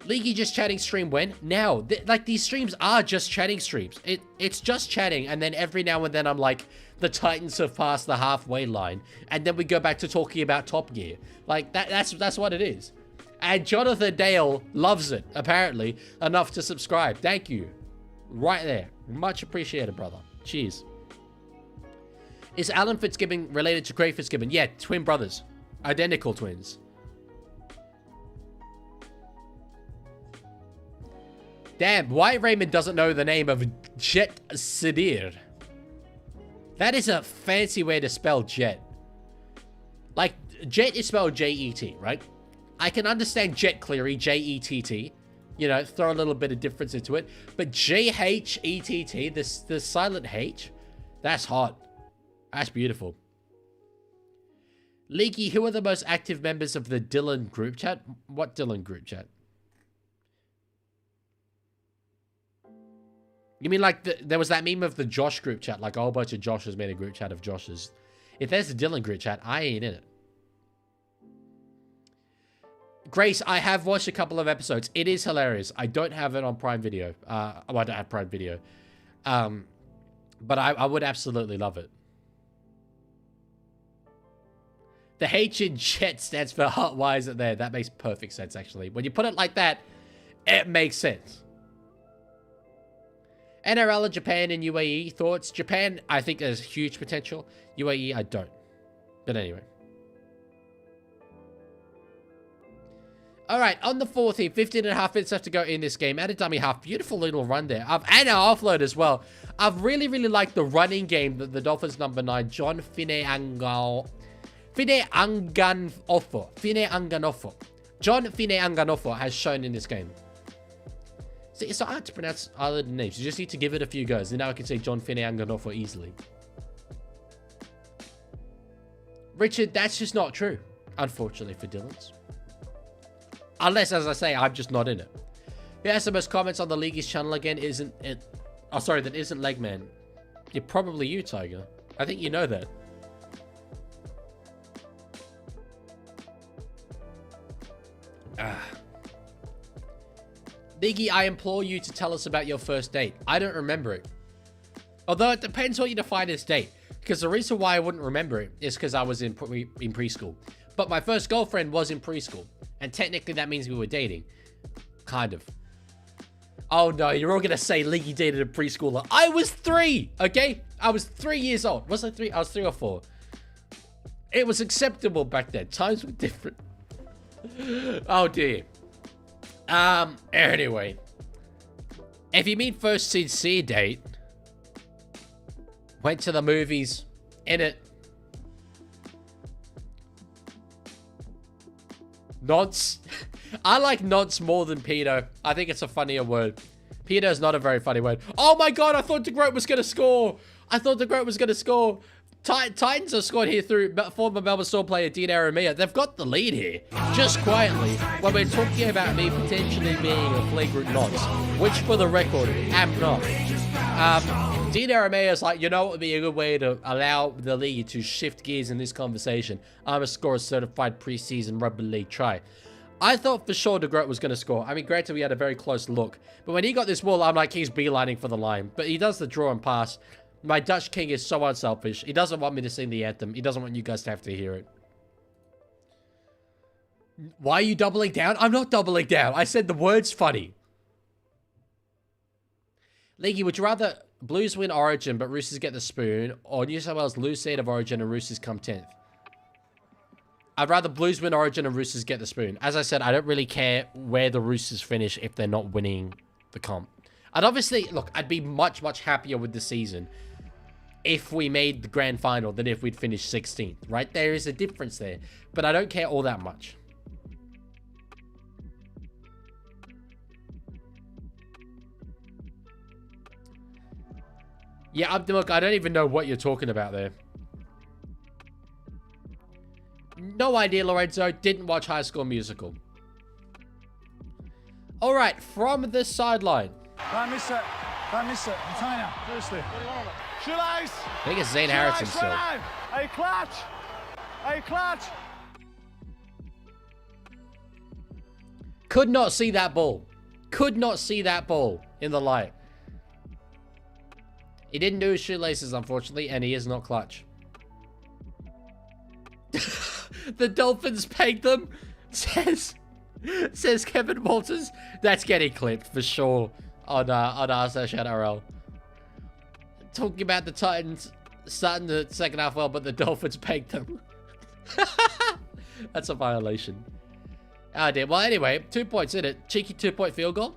Leaguie just chatting stream when? Now. Like, these streams are just chatting streams. It's just chatting, and then every now and then I'm like, the Titans have passed the halfway line, and then we go back to talking about Top Gear. Like, that's what it is. And Jonathan Dale loves it, apparently, enough to subscribe. Thank you. Right there. Much appreciated, brother. Cheers. Is Alan Fitzgibbon related to Craig Fitzgibbon? Yeah, twin brothers. Identical twins. Damn, White Raymond doesn't know the name of Jet Sadir. That is a fancy way to spell Jet. Like, Jet is spelled J-E-T, right? I can understand Jet Cleary, J-E-T-T. You know, throw a little bit of difference into it. But J-H-E-T-T, the silent H, that's hot. That's beautiful. Leaguie, who are the most active members of the Dylan group chat? What Dylan group chat? You mean like there was that meme of the Josh group chat, like a whole bunch of Joshes made a group chat of Joshes. If there's a Dylan group chat, I ain't in it. Grace, I have watched a couple of episodes. It is hilarious. I don't have it on Prime Video. Well, I don't have Prime Video. But I would absolutely love it. The H in Jet stands for hot. Why is it there? That makes perfect sense, actually. When you put it like that, it makes sense. NRL and Japan and UAE, thoughts? Japan, I think there's huge potential. UAE, I don't. But anyway. All right, on the 14th, 15.5 minutes left to go in this game. At a dummy half, beautiful little run there. And our offload as well. I've really liked the running game that the Dolphins number 9, John Fineanganofo. John Fineanganofo has shown in this game. See, it's not hard to pronounce island names. You just need to give it a few goes. And now I can say John Fineanganofo easily. Richard, that's just not true. Unfortunately for Dylan's. Unless, as I say, I'm just not in it. Who has the most comments on the League's channel again? Isn't it? Oh, sorry, that isn't Legman. You're probably you, Tiger. I think you know that. Leaguie, I implore you to tell us about your first date. I don't remember it. Although it depends what you define as date. Because the reason why I wouldn't remember it is because I was in preschool. But my first girlfriend was in preschool. And technically that means we were dating. Kind of. Oh no, you're all going to say Leaguie dated a preschooler. I was 3, okay? I was 3 years old. Was I 3? I was 3 or 4. It was acceptable back then. Times were different. Oh dear. Anyway. If you mean first sincere date, went to the movies, in it. Nonce. I like nonce more than pedo. I think it's a funnier word. Pedo is not a very funny word. Oh my god, I thought De Groot was going to score. I thought De Groot was going to score. Titans have scored here through former Melbourne Storm player Dean Aramea. They've got the lead here, just quietly, when we're talking about me potentially being a flagrant nonce, which for the record, am not. Dean Aramea is like, you know what would be a good way to allow the league to shift gears in this conversation? I'm a score a certified preseason rugby league try. I thought for sure De Groot was going to score. I mean, granted, we had a very close look. But when he got this ball, I'm like, he's beelining for the line. But he does the draw and pass. My Dutch king is so unselfish. He doesn't want me to sing the anthem. He doesn't want you guys to have to hear it. Why are you doubling down? I'm not doubling down. I said the word's funny. Leaguie, would you rather Blues win Origin but Roosters get the spoon, or New South Wales lose State of Origin and Roosters come 10th? I'd rather Blues win Origin and Roosters get the spoon. As I said, I don't really care where the Roosters finish if they're not winning the comp. And obviously, look, I'd be much, much happier with the season if we made the grand final than if we'd finished 16th, right? There is a difference there, but I don't care all that much. Yeah, look, I don't even know what you're talking about there. No idea, Lorenzo. Didn't watch High School Musical. All right, from the sideline. Don't miss it. Don't miss it. Container, firstly. Shoelace. I think it's Zane Harrison still. A clutch. A clutch. Could not see that ball. Could not see that ball in the light. He didn't do his shoelaces, unfortunately, and he is not clutch. The Dolphins pegged them, says Kevin Walters. That's getting clipped for sure on r/NRL. Talking about the Titans starting the second half well, but the Dolphins pegged them. That's a violation. Oh dear. Well, anyway, 2 points in it. Cheeky 2-point field goal.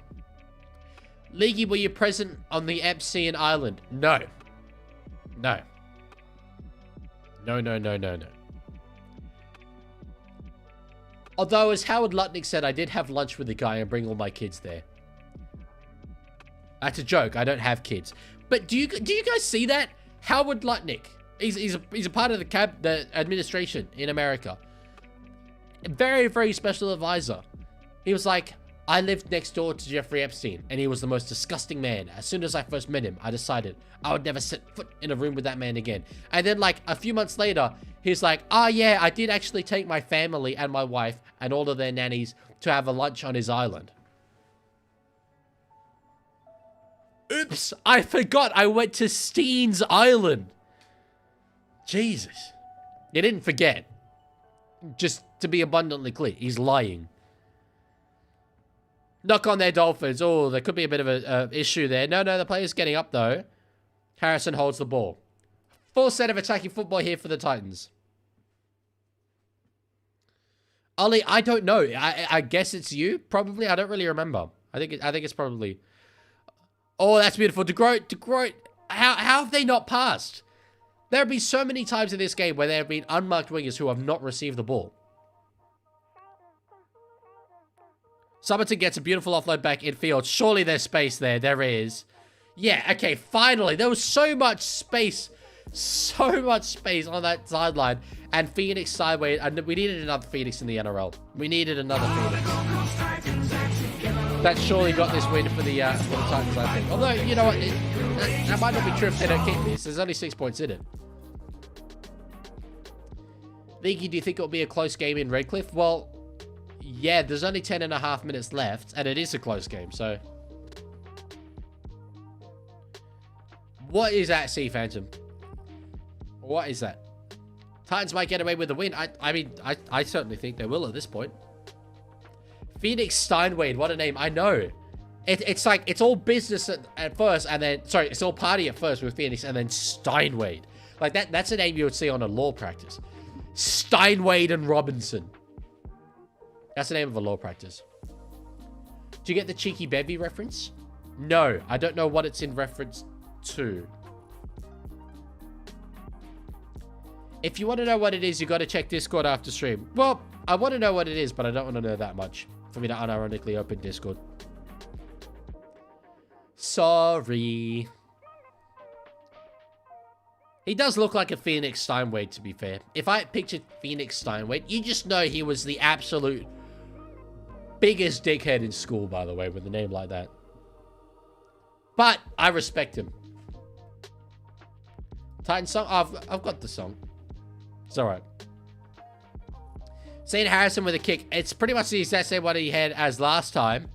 Leaguie, were you present on the Epstein Island? No. No. No. Although, as Howard Lutnick said, I did have lunch with the guy and bring all my kids there. That's a joke. I don't have kids. But do you guys see that? Howard Lutnick. He's a part of the administration in America. A very, very special advisor. He was like, I lived next door to Jeffrey Epstein, and he was the most disgusting man. As soon as I first met him, I decided I would never set foot in a room with that man again. And then, like, a few months later, he's like, oh, yeah, I did actually take my family and my wife and all of their nannies to have a lunch on his island. Oops, I forgot I went to Steen's Island. Jesus. You didn't forget. Just to be abundantly clear, he's lying. Knock on their Dolphins. Oh, there could be a bit of a issue there. No, the player's getting up, though. Harrison holds the ball. Full set of attacking football here for the Titans. Ollie, I don't know. I guess it's you, probably. I don't really remember. I think it's probably... Oh, that's beautiful. De Groot. How have they not passed? There have been so many times in this game where there have been unmarked wingers who have not received the ball. Summerton gets a beautiful offload back infield. Surely there's space there. There is. Yeah, okay, finally. There was so much space. So much space on that sideline. And Phoenix sideways. And we needed another Phoenix in the NRL. We needed another Phoenix. That surely got this win for the Titans, I think. Although, you know what? That might not be true if they don't kick this. There's only 6 points in it. Leaguie, do you think it'll be a close game in Redcliffe? Well... yeah, there's only 10.5 minutes left, and it is a close game, so... what is that, Sea Phantom? What is that? Titans might get away with the win. I mean, I certainly think they will at this point. Phoenix Steinwade, what a name. I know. It's like, it's all business at first, and then... sorry, it's all party at first with Phoenix, and then Steinwade. Like, that's a name you would see on a law practice. Steinwade and Robinson. That's the name of a law practice. Do you get the cheeky bevy reference? No, I don't know what it's in reference to. If you want to know what it is, you got to check Discord after stream. Well, I want to know what it is, but I don't want to know that much for me to unironically open Discord. Sorry. He does look like a Phoenix Steinway, to be fair. If I pictured Phoenix Steinway, you just know he was the absolute biggest dickhead in school, by the way, with a name like that. But I respect him. Titan song? I've got the song. It's alright. Seeing Harrison with a kick. It's pretty much the exact same one he had as last time.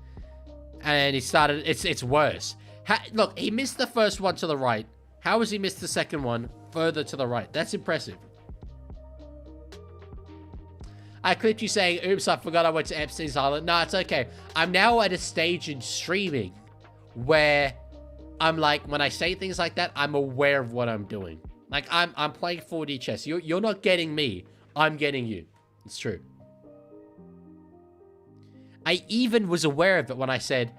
And he started... It's worse. Look, he missed the first one to the right. How has he missed the second one further to the right? That's impressive. I clipped you saying, oops, I forgot I went to Epstein's Island. No, it's okay. I'm now at a stage in streaming where I'm like, when I say things like that, I'm aware of what I'm doing. Like, I'm playing 4D chess. You're not getting me. I'm getting you. It's true. I even was aware of it when I said,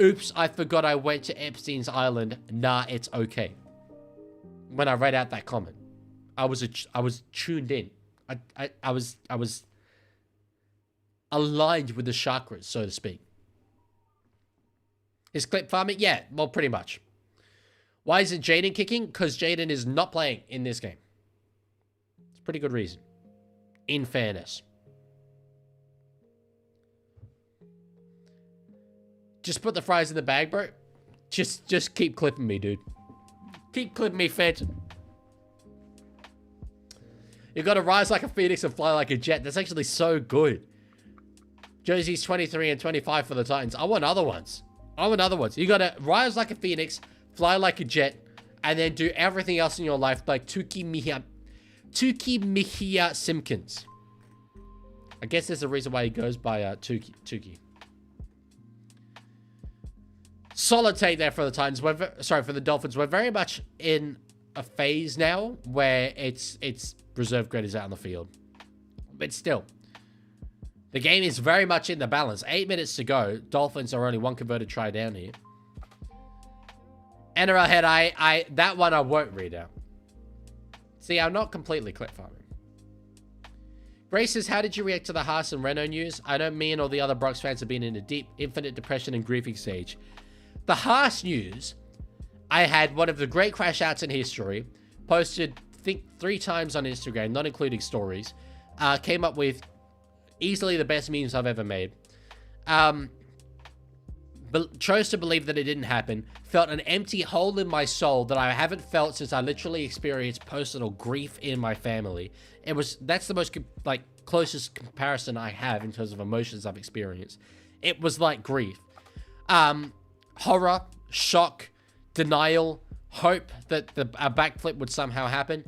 oops, I forgot I went to Epstein's Island. Nah, it's okay. When I read out that comment, I was tuned in. I was aligned with the chakras, so to speak. Is clip farming? Yeah, well, pretty much. Why isn't Jaden kicking? Because Jaden is not playing in this game. It's a pretty good reason. In fairness. Just put the fries in the bag, bro. Just keep clipping me, dude. Keep clipping me, Phantom. You gotta rise like a phoenix and fly like a jet. That's actually so good. Jersey's 23 and 25 for the Titans. I want other ones. I want other ones. You gotta rise like a phoenix, fly like a jet, and then do everything else in your life like Tuki Mihia Simpkins. I guess there's a reason why he goes by Tuki. Solid take there for the Titans. Sorry, for the Dolphins. We're very much in a phase now where it's reserve graders out on the field. But still, the game is very much in the balance. 8 minutes to go. Dolphins are only one converted try down here. NRL head, that one I won't read out. See, I'm not completely clip farming. Grace says, how did you react to the Haas and Renault news? I know me and all the other Broncos fans have been in a deep, infinite depression and grieving stage. The Haas news, I had one of the great crash outs in history, posted, I think, 3 times on Instagram, not including stories, came up with easily the best memes I've ever made. Chose to believe that it didn't happen, felt an empty hole in my soul that I haven't felt since I literally experienced personal grief in my family. That's the most, like, closest comparison I have in terms of emotions I've experienced. It was like grief. Horror, shock, denial, hope that a backflip would somehow happen.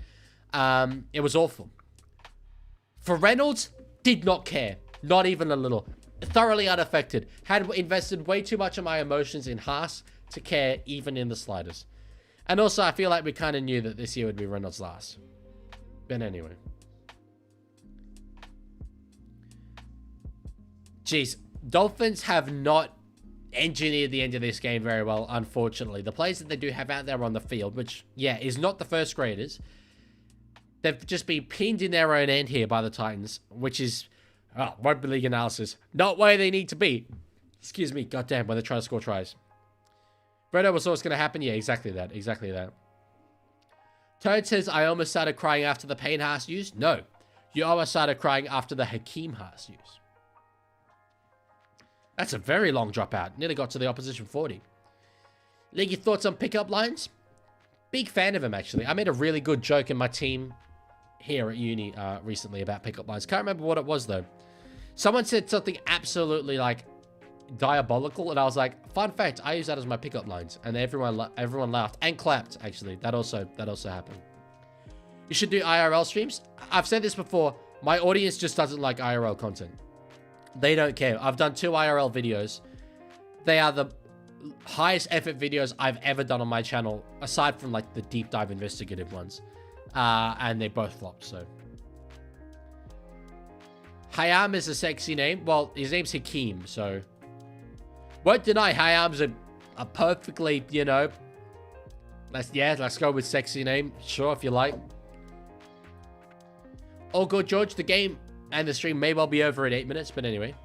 It was awful. For Reynolds, did not care. Not even a little. Thoroughly unaffected. Had invested way too much of my emotions in Haas to care even in the slightest. And also, I feel like we kind of knew that this year would be Reynolds' last. But anyway. Jeez. Dolphins have not engineered the end of this game very well, unfortunately. The players that they do have out there on the field, which, yeah, is not the first graders. They've just been pinned in their own end here by the Titans, which is, rugby league analysis, not where they need to be. Excuse me, goddamn, when they're trying to score tries. Bredo was what's going to happen? Yeah, exactly that. Exactly that. Toad says, I almost started crying after the Payne Haas news. No, you almost started crying after the Hakeem Haas news. That's a very long dropout. Nearly got to the opposition 40. League, your thoughts on pickup lines? Big fan of him, actually. I made a really good joke in my team here at uni recently about pickup lines. Can't remember what it was, though. Someone said something absolutely, like, diabolical, and I was like, fun fact, I use that as my pickup lines. And everyone laughed and clapped, actually. That also happened. You should do IRL streams. I've said this before. My audience just doesn't like IRL content. They don't care. I've done 2 IRL videos. They are the highest effort videos I've ever done on my channel, aside from, like, the deep dive investigative ones. And they both flopped, so. Hayam is a sexy name. Well, his name's Hakeem, so. Won't deny Hayam's a perfectly, you know. Let's go with sexy name. Sure, if you like. All good, George. The game and the stream may well be over in 8 minutes, but anyway.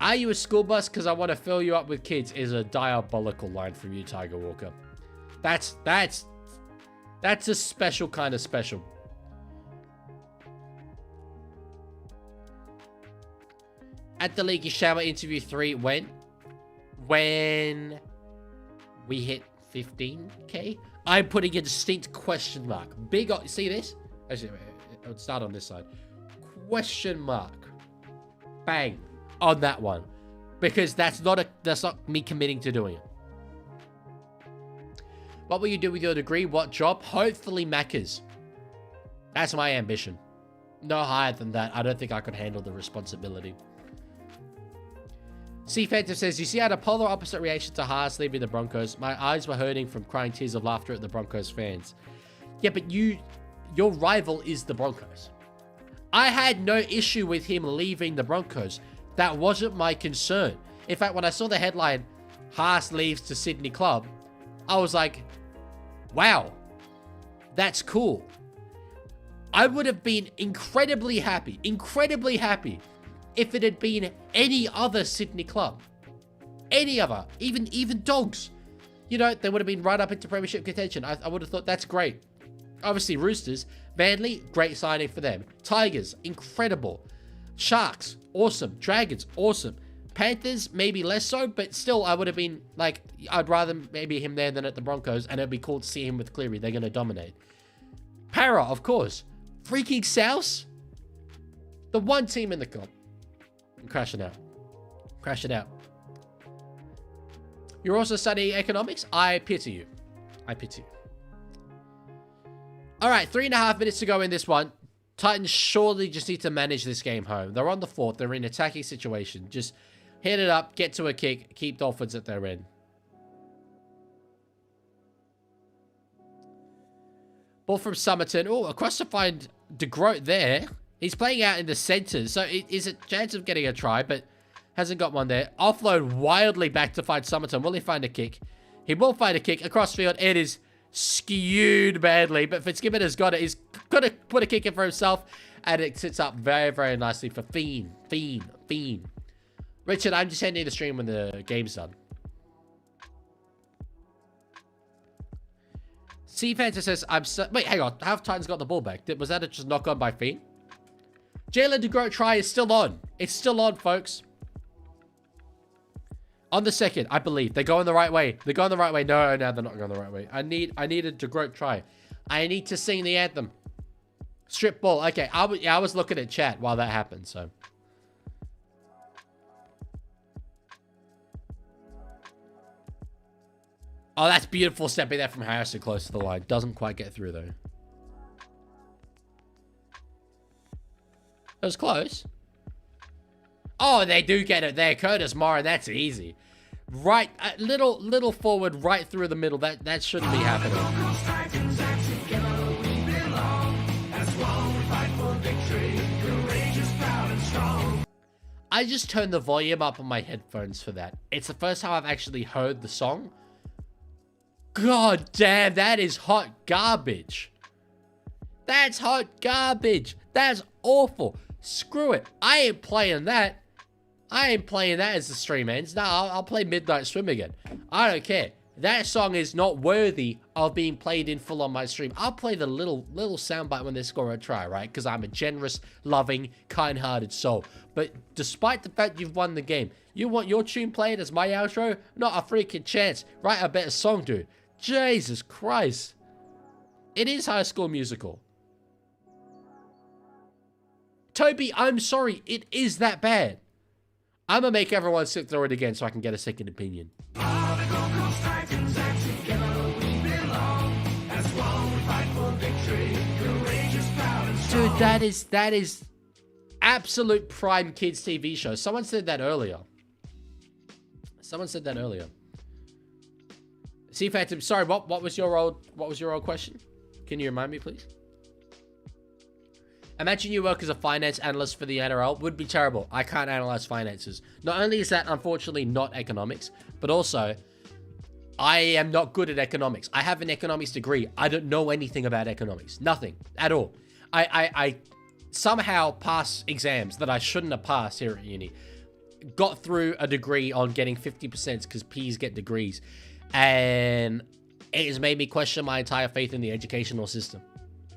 Are you a school bus? Because I want to fill you up with kids is a diabolical line from you, Tiger Walker. That's a special kind of special. At the Leaguie Shower interview 3 when we hit 15k. I'm putting a distinct question mark. Big, see this? Actually, I would start on this side. Question mark. Bang on that one, because that's not me committing to doing it. What will you do with your degree? What job? Hopefully Macca's. That's my ambition. No higher than that. I don't think I could handle the responsibility. C Phantom says, you see, I had a polar opposite reaction to Haas leaving the Broncos. My eyes were hurting from crying tears of laughter at the Broncos fans. Yeah, but your rival is the Broncos. I had no issue with him leaving the Broncos. That wasn't my concern. In fact, when I saw the headline, Haas leaves to Sydney club, I was like, wow, that's cool. I would have been incredibly happy if it had been any other Sydney club. Any other, even Dogs. You know, they would have been right up into premiership contention. I would have thought that's great. Obviously, Roosters, Manly, great signing for them. Tigers, incredible. Sharks, awesome. Dragons, awesome. Panthers, maybe less so, but still, I would have been like, I'd rather maybe him there than at the Broncos, and it'd be cool to see him with Cleary. They're going to dominate. Para, of course. Freaking South, the one team in the comp. I'm crashing out. Crashing out. You're also studying economics? I pity you. I pity you. All right, 3.5 minutes to go in this one. Titans surely just need to manage this game home. They're on the 4th. They're in an attacking situation. Just hit it up, get to a kick, keep Dolphins at their end. Ball from Somerton. Oh, across to find De Groot there. He's playing out in the center, so it is a chance of getting a try, but hasn't got one there. Offload wildly back to find Somerton. Will he find a kick? He will find a kick across field. It is skewed badly, but Fitzgibbon has got it. He's got to put a kick in for himself, and it sits up very, very nicely for Fiend. Richard, I'm just ending the stream when the game's done. C Fantasy says, wait, hang on. Half Titans got the ball back. Was that just knock on by Fiend? Jalen De Groot try is still on. It's still on, folks. On the 2nd, I believe. They're going the right way. They're going the right way. No, they're not going the right way. I need a De Groot try. I need to sing the anthem. Strip ball. Okay, I was looking at chat while that happened, so. Oh, that's beautiful stepping there from Harrison close to the line. Doesn't quite get through, though. That was close. Oh, they do get it there. Curtis Moran, that's easy. Right, little forward, right through the middle. That shouldn't be happening. I just turned the volume up on my headphones for that. It's the first time I've actually heard the song. God damn, that is hot garbage. That's hot garbage. That's awful. Screw it. I ain't playing that. I ain't playing that as the stream ends. No, I'll play Midnight Swim again. I don't care. That song is not worthy of being played in full on my stream. I'll play the little soundbite when they score a try, right? Because I'm a generous, loving, kind-hearted soul. But despite the fact you've won the game, you want your tune played as my outro? Not a freaking chance. Write a better song, dude. Jesus Christ. It is High School Musical. Toby, I'm sorry. It is that bad. I'm going to make everyone sit through it again so I can get a second opinion. Dude, that is absolute prime kids TV show. Someone said that earlier. See, Phantom, sorry, what was your old question? Can you remind me, please? Imagine you work as a finance analyst for the NRL. Would be terrible. I can't analyze finances. Not only is that unfortunately not economics, but also I am not good at economics. I have an economics degree. I don't know anything about economics. Nothing at all. I somehow pass exams that I shouldn't have passed here at uni. got through a degree on getting 50% because P's get degrees. And it has made me question my entire faith in the educational system.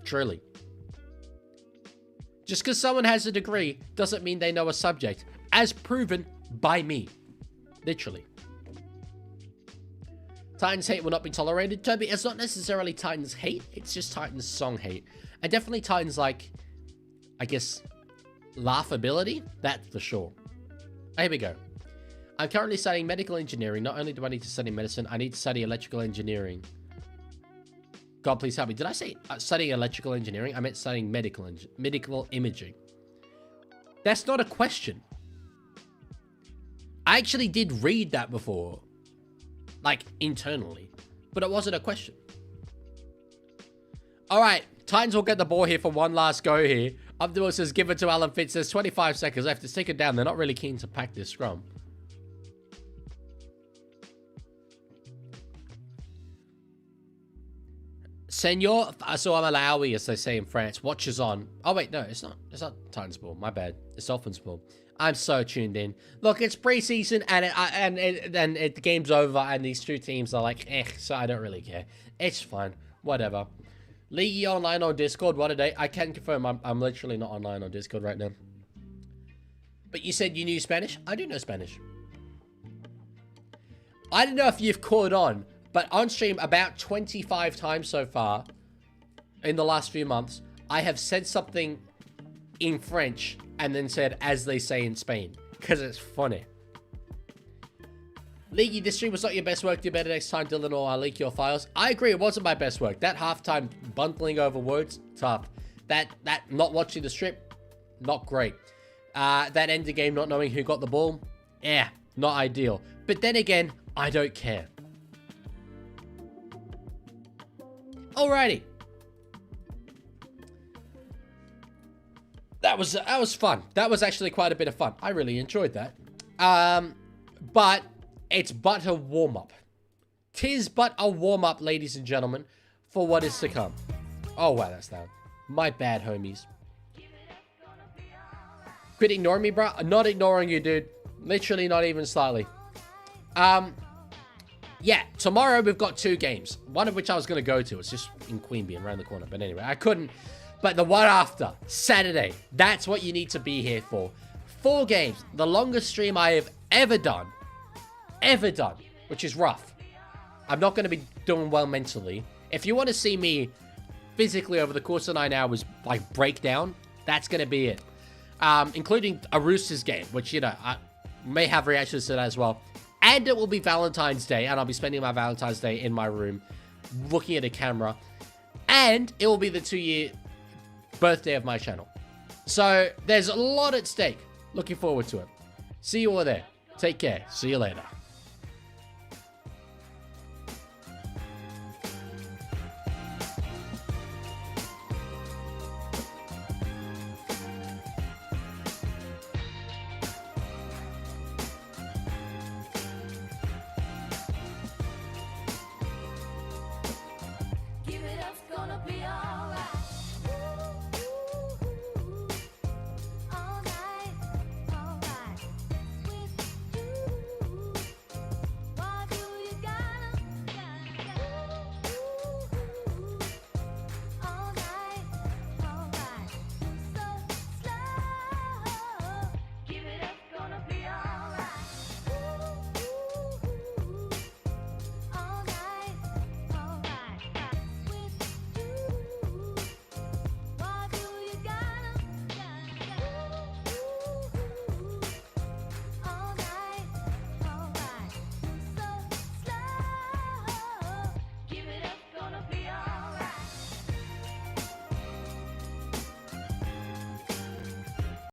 Truly. Just because someone has a degree doesn't mean they know a subject, as proven by me. Literally. Titans hate will not be tolerated. Toby, it's not necessarily Titans hate, it's just Titans song hate. And definitely Titans, like, I guess, laughability. That's for sure. Here we go. I'm currently studying medical engineering. Not only do I need to study medicine, I need to study electrical engineering. God, please help me. Did I say studying electrical engineering? I meant studying medical imaging. That's not a question. I actually did read that before. Like, internally. But it wasn't a question. Alright, Titans will get the ball here for one last go here. Abdul says, give it to Alan Fitz. There's 25 seconds left to stick it down. They're not really keen to pack this scrum. Senor Asuama Malawi, as they say in France, watches on. Oh, wait, no, it's not Titans ball. My bad. It's Dolphins ball. I'm so tuned in. Look, it's preseason, and the game's over, and these two teams are like, so I don't really care. It's fine. Whatever. Leaguie online on Discord. What a day. I can confirm I'm literally not online on Discord right now. But you said you knew Spanish? I do know Spanish. I don't know if you've caught on, but on stream about 25 times so far in the last few months, I have said something in French and then said, as they say in Spain, because it's funny. Leaguie, this stream was not your best work. Do better next time, Dylan, or I'll leak your files. I agree, it wasn't my best work. That halftime bundling over words, tough. That not watching the strip, not great. That end of game, not knowing who got the ball, not ideal. But then again, I don't care. Alrighty. That was fun. That was actually quite a bit of fun. I really enjoyed that. But it's but a warm-up. 'Tis but a warm-up, ladies and gentlemen, for what is to come. Oh, wow, that's loud. My bad, homies. Quit ignoring me, bro? I'm not ignoring you, dude. Literally not even slightly. Yeah, tomorrow we've got 2 games. One of which I was going to go to. It's just in Queanbeyan, around the corner. But anyway, I couldn't. But the one after, Saturday, that's what you need to be here for. 4 games. The longest stream I have ever done. Which is rough. I'm not going to be doing well mentally. If you want to see me physically over the course of 9 hours, like, break down, that's going to be it. Including a Roosters game, which, you know, I may have reactions to that as well. And it will be Valentine's Day, and I'll be spending my Valentine's Day in my room, looking at a camera. And it will be the 2-year birthday of my channel. So, there's a lot at stake. Looking forward to it. See you all there. Take care. See you later.